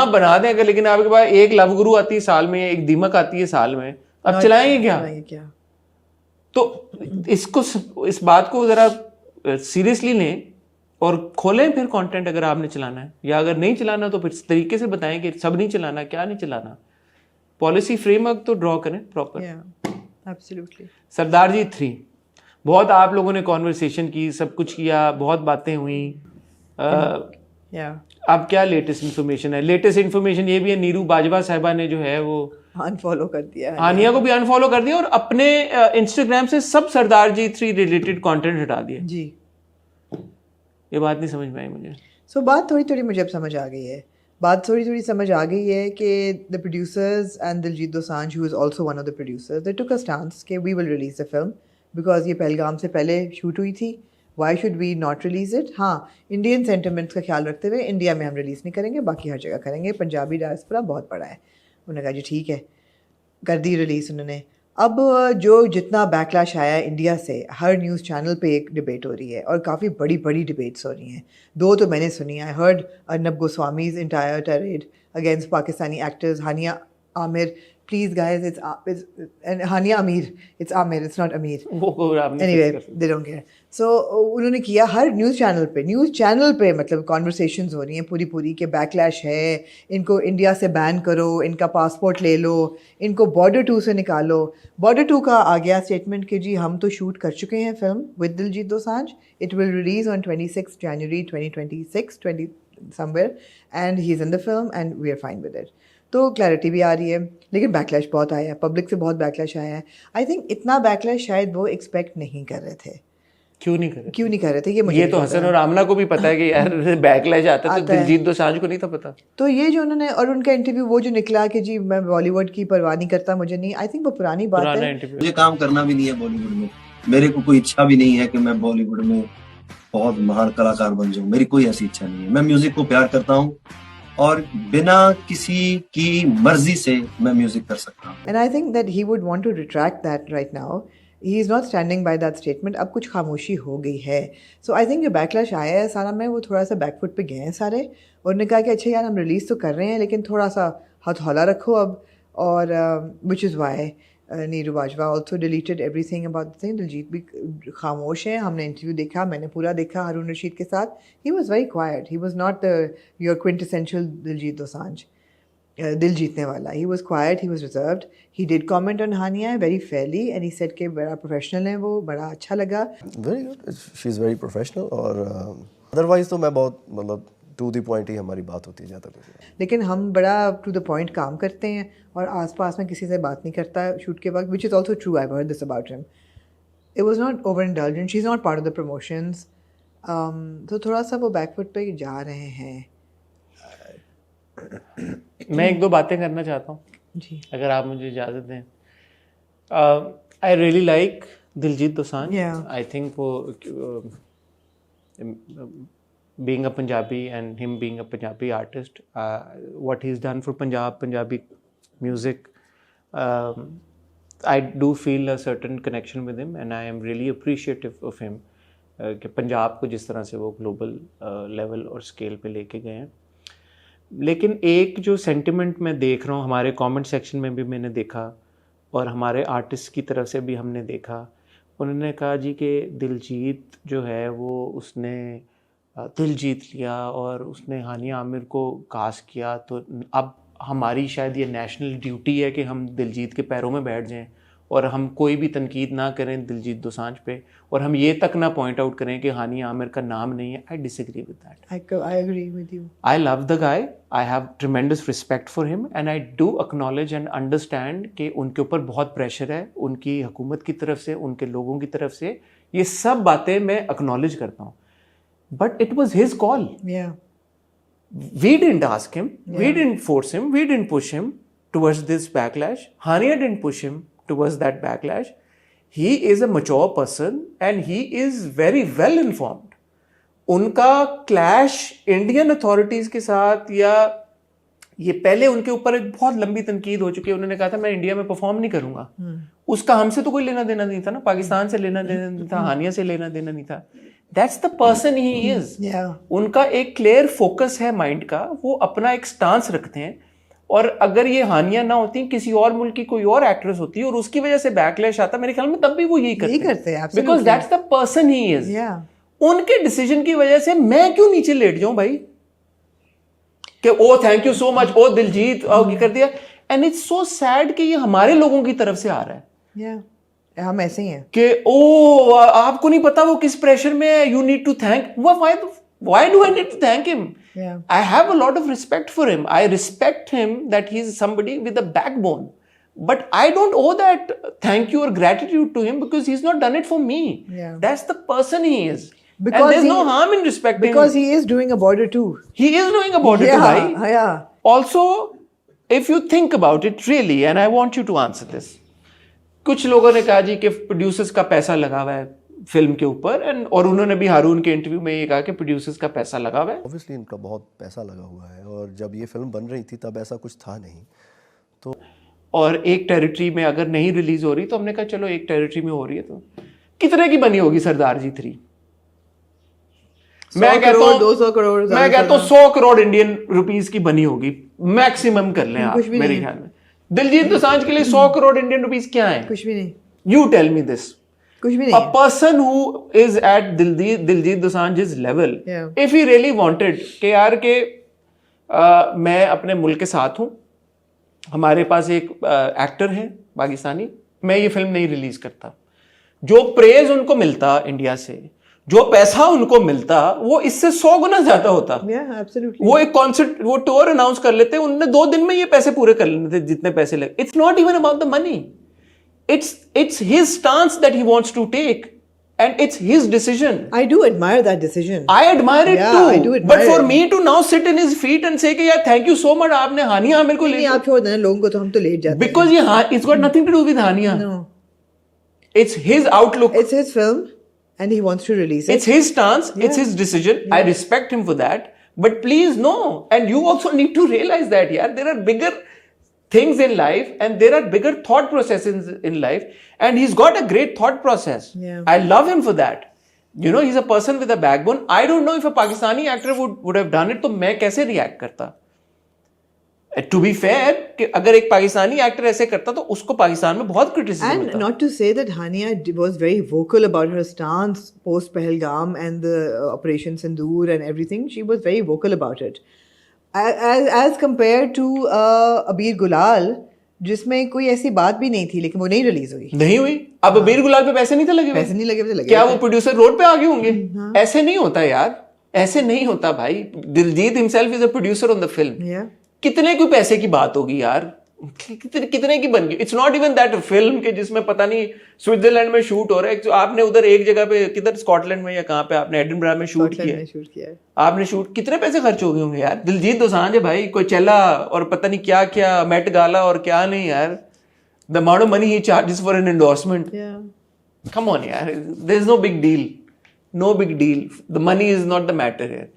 बना दें अगर, लेकिन आपके पास एक लव गुरु आती है साल में, एक दीमक आती है साल में, अब चलाएंगे क्या? तो इस बात को जरा सीरियसली लें और खोलें फिर कंटेंट अगर आपने चलाना है, या अगर नहीं चलाना तो फिर तरीके से बताएं कि सब नहीं चलाना, क्या नहीं चलाना, पॉलिसी फ्रेमवर्क तो ड्रॉ करें प्रॉपर। एब्सोल्युटली। सरदार जी 3 बहुत आप लोगों ने कॉन्वर्सेशन की, सब कुछ किया, बहुत बातें हुई। अब क्या लेटेस्ट इन्फॉर्मेशन है? लेटेस्ट इन्फॉर्मेशन ये भी है नीरू बाजवा साहिबा ने जो है वो अनफॉलो कर दिया, हानिया को भी अनफॉलो कर दिया और अपने इंस्टाग्राम से सब सरदार जी 3 रिलेटेड कंटेंट हटा दिया जी। ये बात नहीं समझ में आई मुझे। सो बात थोड़ी थोड़ी मुझे अब समझ आ गई है। बात थोड़ी थोड़ी समझ आ गई है कि the producers and Diljit Dosanjh, who is also one of the producers, they took a stance कि we will release the film because ये पहलगाम से पहले शूट हुई थी, why should we not release it. हाँ, इंडियन सेंटिमेंट्स का ख्याल रखते हुए इंडिया में हम रिलीज़ नहीं करेंगे, बाकी हर जगह करेंगे, पंजाबी डायस्पोरा बहुत बड़ा है। उन्होंने कहा जी ठीक है, कर दी रिलीज़ उन्होंने। अब जो जितना बैकलैश आया है इंडिया से, हर न्यूज़ चैनल पे एक डिबेट हो रही है और काफ़ी बड़ी बड़ी डिबेट्स हो रही हैं। 2 तो मैंने सुनी। I heard Arnab Goswami's entire tirade against Pakistani actors, Hania Aamir, please guys, it's Hania Amir, it's Aamir, it's not Amir, anyway they don't care. So उन्होंने किया हर न्यूज़ चैनल पे मतलब कॉन्वर्सेशंस हो रही हैं पूरी कि बैकलैश है, इनको इंडिया से बैन करो, इनका पासपोर्ट ले लो, इनको बॉर्डर 2 से निकालो। बॉर्डर 2 का आ गया स्टेटमेंट कि जी हम तो शूट कर चुके हैं film with Diljit Dosanjh, it will release on 26 January 2026 somewhere and he's in the film and we are fine with it। तो क्लैरिटी भी आ रही है, लेकिन बैकलैश बहुत आया है, पब्लिक से बहुत बैकलैश आया है। आई थिंक इतना बैकलैश शायद वो एक्सपेक्ट नहीं कर रहे थे। क्यों नहीं कर रहे थे? ये मुझे ये तो हसन और आमना को भी पता है कि यार बैकलैश आता है, तो दिलजीत दोसांझ को नहीं था पता। तो ये जो उन्होंने, और उनका इंटरव्यू वो जो निकला कि जी मैं बॉलीवुड की परवाह नहीं करता, मुझे नहीं, आई थिंक वो पुरानी बात है। मुझे काम करना भी नहीं है बॉलीवुड में, मेरे को कोई इच्छा भी नहीं है कि मैं बॉलीवुड में बहुत महान कलाकार बन जाऊं, मेरी कोई ऐसी इच्छा नहीं है। मैं म्यूजिक को प्यार करता हूँ और बिना किसी की मर्जी से मैं म्यूजिक कर सकता हूँ। And I think that he would want to retract that right now. He is not standing by that statement. अब कुछ खामोशी हो गई है। सो आई थिंक जो बैकलैश आया है सारा में, वो थोड़ा सा बैकफुट पे गए हैं सारे, और उन्होंने कहा कि अच्छा यार हम रिलीज़ तो कर रहे हैं लेकिन थोड़ा सा हथौला रखो अब। और which is why Neeru Bajwa also deleted everything about the thing. Diljit भी खामोश हैं। हमने इंटरव्यू देखा, मैंने पूरा देखा हारून रशीद के साथ। He was very quiet, he was not your quintessential Diljit Dosanjh, दिल जीतने वाला। He was quiet, he was reserved. He did comment on Hania very fairly and he said कि बड़ा प्रोफेशनल है वो, बड़ा अच्छा लगा। Very good, she is very professional. और अदरवाइज तो मैं बहुत मतलब टू द पॉइंट ही हमारी बात होती है ज़्यादा कुछ। लेकिन हम बड़ा टू द पॉइंट काम करते हैं और आसपास में किसी से बात नहीं करता शूट के वक्त, which is also true. I heard this about him. It was not over indulgent, she is not part of the promotions. तो थोड़ा सा वो बैकफुट पे जा रहे हैं। मैं एक दो बातें करना चाहता हूँ जी, अगर आप मुझे इजाज़त दें। I really like Diljit Dosanjh. I think वो being a Punjabi and him being a Punjabi artist, what he's done for Punjabi music, I do feel a certain connection with him and I am really appreciative of him कि पंजाब को जिस तरह से वो global level और scale पे लेके गए हैं। लेकिन एक जो सेंटिमेंट मैं देख रहा हूँ, हमारे कमेंट सेक्शन में भी मैंने देखा और हमारे आर्टिस्ट की तरफ से भी हमने देखा, उन्होंने कहा जी कि दिलजीत जो है वो उसने दिल जीत लिया और उसने हानिया आमिर को कास्ट किया, तो अब हमारी शायद ये नेशनल ड्यूटी है कि हम दिलजीत के पैरों में बैठ जाएं और हम कोई भी तनकीद ना करें दिलजीत दोसांझ पे, और हम ये तक ना पॉइंट आउट करें कि हानिया आमिर का नाम नहीं है, I disagree with that. I agree with you. I love the guy. I have tremendous respect for him and I do acknowledge and understand कि उनके ऊपर बहुत प्रेशर है, उनकी हुकूमत की तरफ से, उनके लोगों की तरफ से. ये सब बातें मैं acknowledge करता हूँ. But it was his call. Yeah. We didn't ask him. We didn't force him. We didn't push him towards this backlash. Hania didn't push him towards that backlash. He is a mature person and he is very well informed. उनका clash Indian authorities के साथ, या ये पहले उनके ऊपर एक बहुत लंबी तनकीद हो चुकी है. उन्होंने कहा था मैं इंडिया में परफॉर्म नहीं करूंगा. उसका हमसे तो कोई लेना देना नहीं था ना, पाकिस्तान से लेना देना नहीं था, हानिया से लेना देना नहीं था. That's the person he is. उनका एक क्लियर फोकस है माइंड का, वो अपना एक स्टांस रखते हैं. और अगर ये हानिया ना होती, किसी और मुल्क की कोई और एक्ट्रेस होती और उसकी वजह से बैकलैश आता, मेरे ख्याल में तब भी वो यही करते हैं. Because that's the person he is. उनके डिसीजन की वजह से मैं क्यों नीचे लेट जाऊं भाई कि ओ थैंक यू सो मच, ओ दिलजीत, ये कर दिया. एंड इट्स सो सैड कि ये हमारे लोगों की तरफ से आ रहा है. हम ऐसे ही हैं कि ओ आपको नहीं पता वो किस प्रेशर में है, you need to thank. Why do I need to thank him? I have a lot of respect for him. I respect him that he is somebody with a backbone. But I don't owe that thank you or gratitude to him because he's not done it for me. That's the person he is. Because and there's no harm in respecting him. Because he is doing a border too. He is doing a border too, bhai. Yeah. Also, if you think about it really, and I want you to answer this. कुछ लोगों ने कहा जी कि producers का पैसा लगा हुआ है फिल्म के ऊपर, एंड और उन्होंने भी हारून के इंटरव्यू में ये कहा कि प्रोड्यूसर्स का पैसा लगा हुआ है. ऑब्वियसली इनका बहुत पैसा लगा हुआ है, और जब ये फिल्म बन रही थी तब ऐसा कुछ था नहीं. तो और एक टेरिटरी में अगर नहीं रिलीज हो रही तो हमने कहा चलो एक टेरिटरी में हो रही है तो कितने की बनी होगी सरदार जी 3? मैं कहता हूं 200 करोड़, मैं कहता हूं 100 करोड़ इंडियन रुपीस की बनी होगी मैक्सिमम, कर लें आप मेरे ख्याल में. दिलजीत दोसांझ के लिए 100 करोड़ इंडियन रुपीस क्या है? कुछ भी नहीं. You tell me this. कुछ भी A नहीं. person who is at Diljit Dosanjh's level, if he really wanted कि यार के मैं अपने मुल्क के साथ हूँ, हमारे पास एक एक्टर है पाकिस्तानी, मैं ये फिल्म नहीं रिलीज करता, जो प्रेज उनको मिलता इंडिया से, जो पैसा उनको मिलता, वो इससे 100 गुना ज्यादा होता. Absolutely. वो एक कॉन्सर्ट, वो टूर अनाउंस कर लेते, उन्होंने 2 दिन में ये पैसे पूरे कर लेने थे जितने पैसे लगे. It's not even about the money. It's his stance that he wants to take, and it's his decision. I do admire that decision. I admire it too. I do admire but for it. me to now sit in his feet and say कि यार thank you so much, आपने हानिया आमिर को ले नहीं, आप छोड़ देना लोगों को, तो हम तो लेट जाते हैं. Because ये it's got nothing to do with Hania. No. It's his outlook. It's his film, and he wants to release it. It's his stance. It's his decision. I respect him for that. But please no, and you also need to realize that यार there are bigger things in life and there are bigger thought processes in life, and he's got a great thought process. I love him for that. You know, he's a person with a backbone. I don't know if a Pakistani actor would have done it, तो मैं कैसे react करता? To be fair, कि अगर एक Pakistani actor ऐसे करता तो उसको पाकिस्तान में बहुत criticism And मिलता. not to say that Hania was very vocal about her stance post Pahalgam and the Operation Sindoor and everything. She was very vocal about it. As compared to अबीर गुलाल, जिसमें कोई ऐसी बात भी नहीं थी, लेकिन वो नहीं रिलीज हुई. नहीं हुई. अब अबीर गुलाल पे पैसे नहीं थे लगे. पैसे नहीं लगे थे. क्या वो प्रोड्यूसर रोड पे आगे होंगे? ऐसे नहीं होता यार, ऐसे नहीं होता भाई. Diljit himself is a producer on the film. कितने कोई पैसे की बात होगी यार, कितने की बन गई. It's not even that film के जिसमें पता नहीं स्विट्जरलैंड में शूट हो रहा है. आपने उधर एक जगह पे, किधर स्कॉटलैंड में या कहाँ पे, आपने एडिनबरा में शूट किया है. आपने शूट, कितने पैसे खर्च हो गए होंगे यार. दिलजीत दोसांझ है भाई, कोई चला और पता नहीं क्या क्या, मेट गाला और क्या नहीं यार. The amount of money he charges for an endorsement. Come on यार, there is no big deal. No big deal. The money is not the matter here.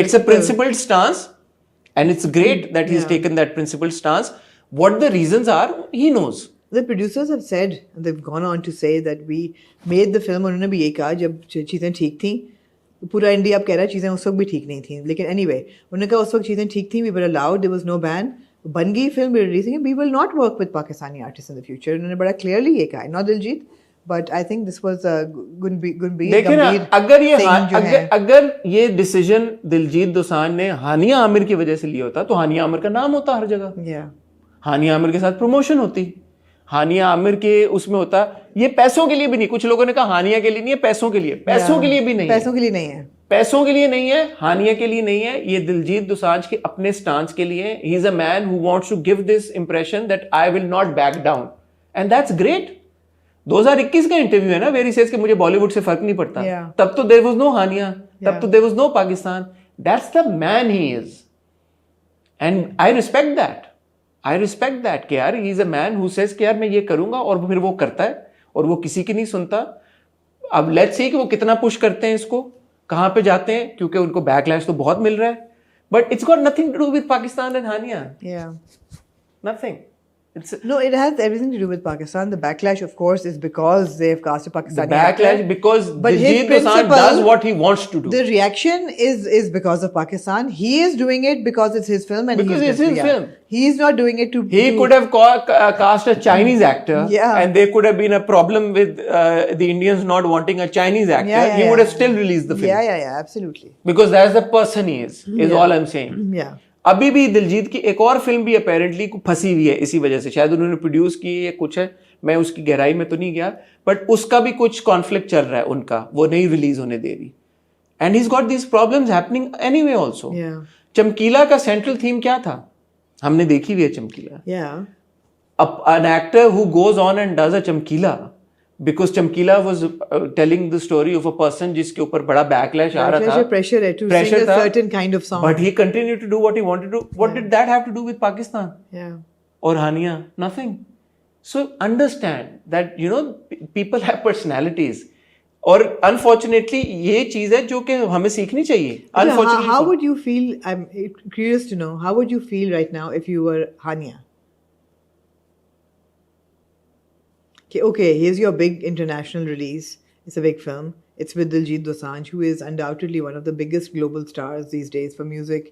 It's a principled stance, and it's great that he's taken that principled stance. What the reasons are, he knows. The producers have said, they've gone on to say that we made the film. उन्होंने भी यही कहा जब चीज़ें ठीक थी, पूरा India अब कह रहा है चीज़ें उस वक्त भी ठीक नहीं थी, लेकिन anyway उन्होंने कहा उस वक्त चीज़ें ठीक थी, we were allowed, there was no ban. बन गई film, we're releasing it, we will not work with Pakistani artists in the future. उन्होंने बड़ा clearly ये कहा, not Diljit. But I think this was Gunbir. देखिए ना, अगर ये डिसीजन दिलजीत दोसांझ ने हानिया आमिर की वजह से लिया होता तो हानिया आमिर का नाम होता हर जगह. हानिया आमिर के साथ प्रमोशन होती. हानिया आमिर के उसमें होता, ये पैसों के लिए भी नहीं, कुछ लोगों ने कहा हानिया के लिए नहीं है, पैसों के लिए, पैसों के लिए भी नहीं है, पैसों के लिए नहीं है, पैसों के लिए नहीं है, हानिया के लिए नहीं है, ये दिलजीत दोसांझ के अपने स्टांस के लिए। He is a man who wants to give this impression that I will not back down, and that's great. 2021 का इंटरव्यू है ना, वेर ही सेज कि मुझे बॉलीवुड से फर्क नहीं पड़ता। तब तो देयर वाज नो हानिया, तब तो there was no Pakistan. That's the man he is, and I respect that कि यार he is a man who says कि यार मैं ये करूंगा, और फिर वो करता है और वो किसी की नहीं सुनता। अब लेट्स सी कि वो कितना पुश करते हैं इसको, कहां पे जाते हैं, क्योंकि उनको बैकलैश तो बहुत मिल रहा है, but it's got nothing to do with Pakistan and Hania, nothing. No, it has everything to do with Pakistan. The backlash, of course, is because they've cast a The Pakistani backlash actor. because But his Diljit Dosanjh principle- does what he wants to do. The reaction is because of Pakistan. He is doing it because it's his film, and Because it's his film. He is not doing it to. He could have cast a Chinese actor, Yeah. and there could have been a problem with the Indians not wanting a Chinese actor. Yeah, He would have still released the film. Yeah, absolutely. Because that's the person he is all I'm saying. Yeah. अभी भी दिलजीत की एक और film भी apparently फंसी हुई है इसी वजह से, शायद उन्होंने प्रोड्यूस की है, कुछ है, मैं उसकी गहराई में तो नहीं गया, बट उसका भी कुछ कॉन्फ्लिक्ट चल रहा है उनका, वो नहीं रिलीज होने दे रही, and he is got these problems happening anyway also. चमकीला का सेंट्रल थीम क्या था, हमने देखी हुई है चमकीला। An actor who goes on and does a चमकीला, because चमकीला was telling the story of a person जिसके ऊपर बड़ा backlash आ रहा था, pressure है to sing a certain kind of song, but he continued to do what he wanted to do. What did that have to do with Pakistan? Or Hania? Nothing. So understand that people have personalities, और unfortunately ये चीज है जो कि हमें सीखनी चाहिए। Unfortunately, how would you feel? I'm curious to know, how would you feel right now if you were Hania? Okay, here's your big international release. It's a big film. It's with Diljit Dosanjh, who is undoubtedly one of the biggest global stars these days for music,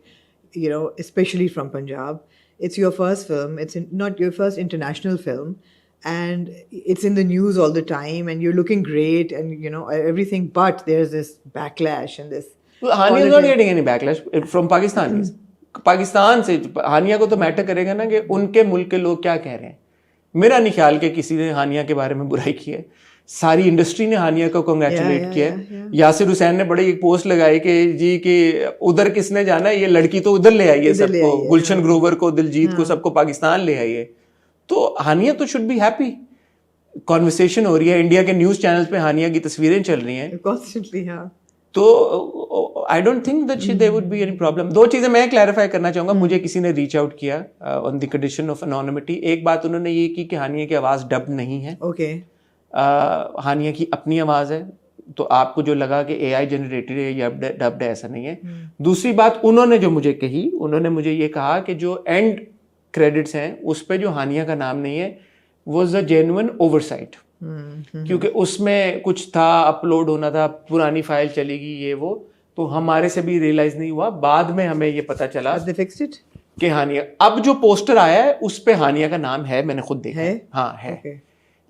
especially from Punjab. It's your first film. It's not your first international film. And it's in the news all the time, and you're looking great, and everything. But there's this backlash and this. Well, Hania is not getting any backlash from Pakistanis. Pakistan से हानिया को तो matter करेगा ना कि उनके मुल्क के लोग क्या कह रहे हैं। मेरा नहीं ख्याल कि किसी ने हानिया के बारे में बुराई की है, सारी इंडस्ट्री ने हानिया को कांग्रेचुलेट किया है। यासिर हुसैन ने बड़ी एक पोस्ट लगाई कि जी कि उधर किसने जाना है, ये लड़की तो उधर ले आई है सबको, गुलशन ग्रोवर को, दिलजीत को, सबको पाकिस्तान ले आई है। तो हानिया तो शुड बी हैप्पी। कॉन्वर्सेशन हो रही है, इंडिया के न्यूज चैनल्स पे हानिया की तस्वीरें चल रही हैं, तो I don't think that there would be any problem. दो चीजें मैं क्लैरिफाई करना चाहूंगा। मुझे किसी ने रीच आउट किया on the condition of anonymity. एक बात उन्होंने ये की कि हानिया की आवाज डब नहीं है, हानिया की अपनी आवाज है, तो आपको जो लगा कि एआई जनरेटेड है या डब्ड है, ऐसा नहीं है। दूसरी बात उन्होंने जो मुझे कही, उन्होंने मुझे ये कहा कि जो एंड क्रेडिट्स हैं उस पे जो हानिया का नाम नहीं है, वाज अ जेन्युइन ओवरसाइट, क्योंकि उसमें कुछ था, अपलोड होना था, पुरानी फाइल चलेगी, ये वो, तो हमारे से भी रियलाइज नहीं हुआ। बाद में हमें ये पता चला कि हानिया, अब जो पोस्टर आया है उस पे हानिया का नाम है, मैंने खुद देखा है। हाँ है,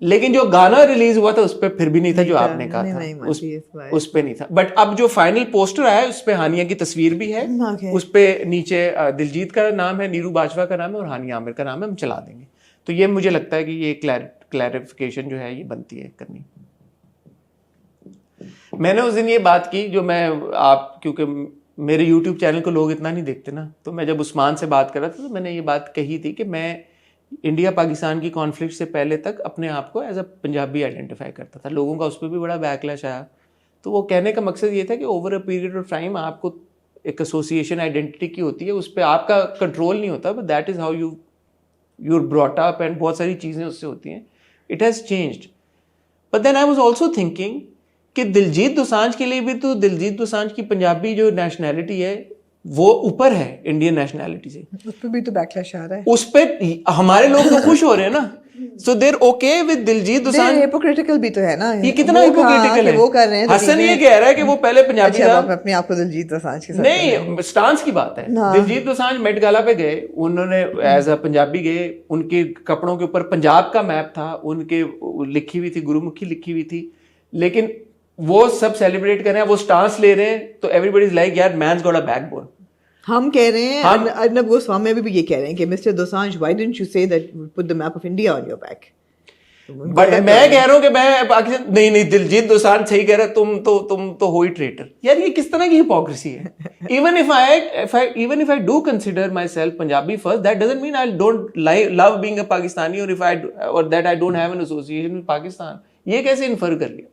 लेकिन जो गाना रिलीज हुआ था उस पे फिर भी नहीं था, जो आपने कहा था उस पे नहीं था। बट अब जो फाइनल पोस्टर आया है उस पे हानिया की तस्वीर भी है, उस पे नीचे दिलजीत का नाम है, नीरू बाजवा का नाम है और हानिया आमिर का नाम है। हम चला देंगे। तो ये मुझे लगता है कि ये क्लैरिफिकेशन जो है ये बनती है करनी। मैंने उस दिन ये बात की, जो मैं क्योंकि मेरे YouTube चैनल को लोग इतना नहीं देखते ना, तो मैं जब उस्मान से बात कर रहा था तो मैंने ये बात कही थी कि मैं इंडिया पाकिस्तान की कॉन्फ्लिक्ट से पहले तक अपने आप को एज अ पंजाबी आइडेंटिफाई करता था। लोगों का उस पर भी बड़ा बैकलैश आया, तो वो कहने का मकसद ये था कि over a period of time आपको एक एसोसिएशन आइडेंटिटी की होती है, उस पर आपका कंट्रोल नहीं होता, but that is how you are brought up, and बहुत सारी चीज़ें उससे होती हैं। It has changed, but then I was also thinking कि दिलजीत दोसांझ के लिए भी तो दिलजीत दोसांझ की पंजाबी जो नेशनैलिटी है वो ऊपर है इंडियन नेशनैलिटी से, उस पर भी तो बैकलैश आ रहा है। उस पे हमारे लोग तो खुश हो रहे हैं ना, so there okay with Diljit Dosanjh. Hypocritical भी तो है ना, ये कितना हिपोक्रिटिकल है, वो कर रहे हैं। हसन ये कह रहा है कि वो पहले पंजाबी था, अपने आप को दिलजीत दोसांझ के साथ नहीं, स्टांस की बात है। दिलजीत दोसांझ मेट गाला पे गए, उन्होंने एज अ पंजाबी गए, उनके कपड़ों के ऊपर पंजाब का मैप था, उनके लिखी हुई थी, गुरुमुखी लिखी हुई थी, लेकिन वो सब सेलिब्रेट कर रहे हैं, वो स्टांस ले रहे हैं, तो एवरीबॉडी इज लाइक यार मैन्स गॉट अ बैकबोन। हम कह रहे हैं, अर्नब गोस्वामी भी ये कह रहे हैं कि mister Dosanjh, why didn't you say that put the map of India on your back? But मैं कह रहा हूँ कि मैं पाकिस्तान नहीं दिलजीत दोसांझ सही कह रहा है, तुम तो हो ही ट्रेटर। यार ये किस तरह की हिपोक्रेसी है? Even if I do consider myself Punjabi first, that doesn't mean I don't love being a Pakistani और that I don't have an association with Pakistan. ये कैसे इन्फर कर लिया?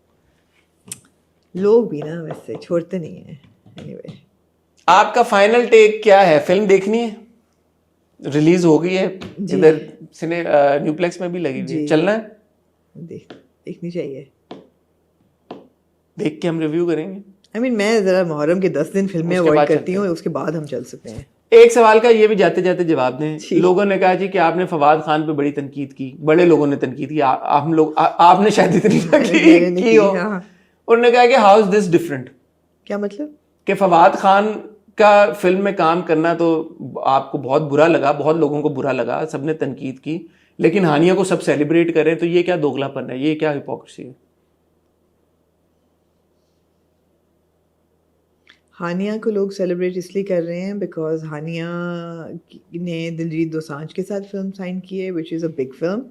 लोग भी ना वैसे छोड़ते नहीं है। एनीवे, आपका फाइनल टेक क्या है? फिल्म देखनी है, रिलीज हो गई है, इधर सिने न्यूप्लेक्स में भी लगी हुई है, चलना है? देखनी चाहिए। देख के हम रिव्यू करेंगे। I mean, मैं जरा मुहर्रम के 10 दिन फिल्में उसके अवॉइड बाद करती चलते हूँ, उसके बाद हम चल सकते हैं। एक सवाल का ये भी जाते जाते जवाब दें। लोगों ने कहा जी कि आपने फवाद खान पे बड़ी तनकीद की, बड़े लोगों ने तनकीद की, आपने शायद इतनी की हो। उन्होंने कहा कि हाउ इज दिस डिफरेंट? क्या मतलब? कि फवाद खान का फिल्म में काम करना तो आपको बहुत बुरा लगा, बहुत लोगों को बुरा लगा, सबने तनकीद की, लेकिन हानिया को सब सेलिब्रेट करें, तो ये क्या दोगलापन है? ये क्या हिपोक्रेसी है? हानिया को लोग सेलिब्रेट इसलिए कर रहे हैं बिकॉज हानिया ने दिलजीत दोसांझ के साथ फिल्म साइन की है, which is a big film.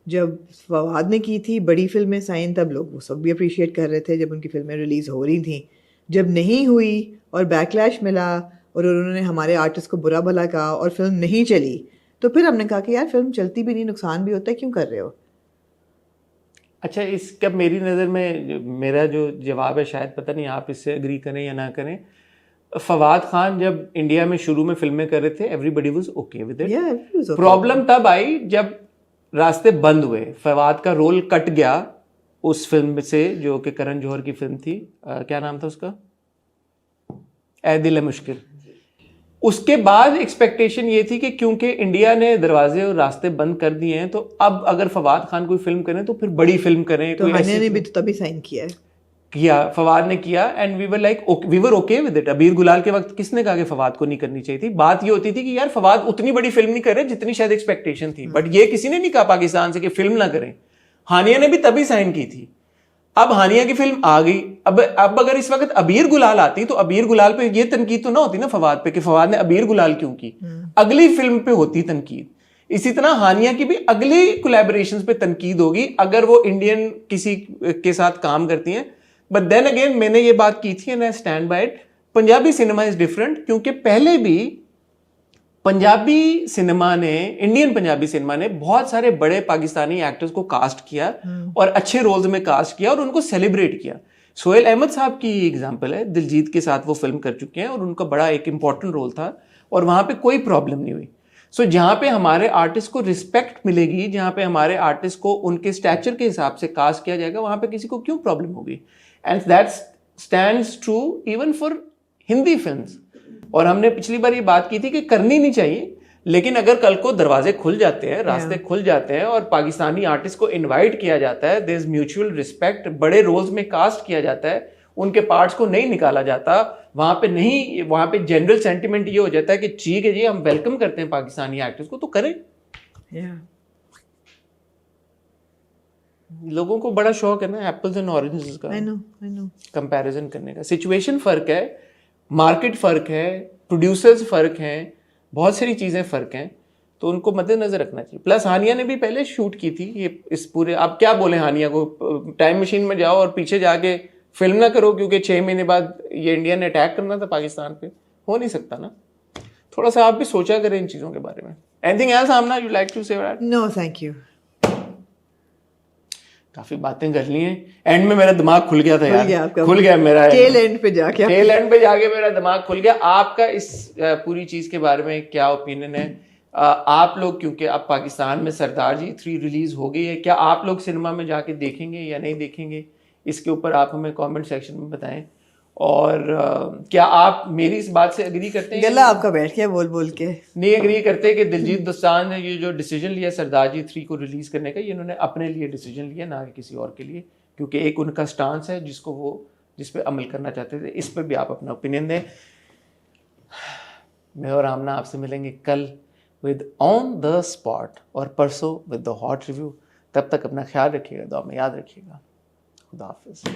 जब फवाद ने की थी बड़ी फिल्में साइन, तब लोग वो सब भी अप्रिशिएट कर रहे थे जब उनकी फिल्में रिलीज़ हो रही थी। जब नहीं हुई और बैकलैश मिला और उन्होंने हमारे आर्टिस्ट को बुरा भला कहा और फिल्म नहीं चली, तो फिर हमने कहा कि यार फिल्म चलती भी नहीं, नुकसान भी होता है, क्यों कर रहे हो? अच्छा, इसका मेरी नज़र में मेरा जो जवाब है, शायद पता नहीं आप इससे एग्री करें या ना करें, फवाद खान जब इंडिया में शुरू में फिल्में कर रहे थे, everybody was okay with it. Problem तब आई जब रास्ते बंद हुए, फवाद का रोल कट गया उस फिल्म से जो कि करण जौहर की फिल्म थी, क्या नाम था उसका, ए दिल है मुश्किल। उसके बाद एक्सपेक्टेशन ये थी कि क्योंकि इंडिया ने दरवाजे और रास्ते बंद कर दिए हैं, तो अब अगर फवाद खान कोई फिल्म करें तो फिर बड़ी फिल्म करें। तो हानिया ने भी तो तभी साइन किया है। फवाद ने किया and we were okay with it. Abir Gulaal के वक्त किसने कहा कि फवाद को नहीं करनी चाहिए थी? बात ये होती थी कि यार फवाद उतनी बड़ी फिल्म नहीं कर रहे जितनी शायद एक्सपेक्टेशन थी, बट ये किसी ने नहीं कहा पाकिस्तान से कि फिल्म ना करें। हानिया ने भी तभी साइन की थी। अब हानिया की फिल्म आ गई, अब अगर इस वक्त अबीर गुलाल आती तो अबीर गुलाल पे ये तनकीद तो ना होती ना फवाद पे कि फवाद ने अबीर गुलाल क्यों की, अगली फिल्म पे होती तनकीद। इसी तरह हानिया की भी अगली कोलैबोरेशंस पे तनकीद होगी अगर वो इंडियन किसी के साथ काम करती हैं। बट देन अगेन मैंने ये बात की थी and I stand by it, Punjabi cinema is different, क्योंकि पहले भी पंजाबी सिनेमा ने, इंडियन पंजाबी सिनेमा ने बहुत सारे बड़े पाकिस्तानी एक्टर्स को कास्ट किया और अच्छे रोल्स में कास्ट किया और उनको सेलिब्रेट किया। सोहेल अहमद साहब की एग्जांपल है, दिलजीत के साथ वो फिल्म कर चुके हैं और उनका बड़ा एक इंपॉर्टेंट रोल था और वहां पे कोई प्रॉब्लम नहीं हुई। सो जहां पे हमारे आर्टिस्ट को रिस्पेक्ट मिलेगी, जहां पे हमारे आर्टिस्ट को उनके स्टैचर के हिसाब से कास्ट किया जाएगा, वहां पे किसी को क्यों प्रॉब्लम होगी? And that stands true even for Hindi films. और हमने पिछली बार ये बात की थी कि करनी नहीं चाहिए, लेकिन अगर कल को दरवाजे खुल जाते हैं, रास्ते खुल जाते हैं और पाकिस्तानी आर्टिस्ट को इनवाइट किया जाता है, देयर इज म्यूचुअल रिस्पेक्ट, बड़े रोल्स में कास्ट किया जाता है, उनके पार्ट्स को नहीं निकाला जाता, वहां पे जनरल सेंटिमेंट ये हो जाता है कि ठीक है जी हम वेलकम करते हैं पाकिस्तानी एक्टर्स को, तो करें। लोगों को बड़ा शौक है ना एप्पल्स एंड ऑरेंजेस का, I know. कंपैरिजन करने का। सिचुएशन फर्क है, मार्केट फर्क है, प्रोड्यूसर्स फर्क हैं, बहुत सारी चीजें फर्क हैं, तो उनको मद्देनजर रखना चाहिए। प्लस हानिया ने भी पहले शूट की थी ये इस पूरे, आप क्या बोले हानिया को, टाइम मशीन में जाओ और पीछे जाके फिल्म ना करो क्योंकि 6 महीने बाद ये इंडिया ने अटैक करना था पाकिस्तान पे, हो नहीं सकता ना। थोड़ा सा आप भी सोचा करें इन चीजों के बारे में। Anything else Aamna you like to say? No, thank you. काफी बातें कर ली हैं, एंड में मेरा दिमाग खुल गया था यार, खुल गया मेरा टेल एंड पे जाके मेरा दिमाग खुल गया। आपका इस पूरी चीज के बारे में क्या ओपिनियन है? आप लोग, क्योंकि अब पाकिस्तान में सरदार जी 3 रिलीज हो गई है, क्या आप लोग सिनेमा में जाके देखेंगे या नहीं देखेंगे? इसके ऊपर आप हमें कमेंट सेक्शन में बताएं। और क्या आप मेरी इस बात से एग्री करते हैं? गला आपका बैठ गया बोल के। नहीं एग्री करते कि दिलजीत दोसांझ ने ये जो डिसीजन लिया सरदार जी 3 को रिलीज करने का, ये इन्होंने अपने लिए डिसीजन लिया, ना कि किसी और के लिए, क्योंकि एक उनका स्टांस है जिस पे अमल करना चाहते थे। इस पर भी आप अपना ओपिनियन दें। मैं और आमना आपसे मिलेंगे कल विद ऑन द स्पॉट और परसों विद द हॉट रिव्यू। तब तक अपना ख्याल रखिएगा, दुआ में याद रखिएगा। खुदा हाफिज़।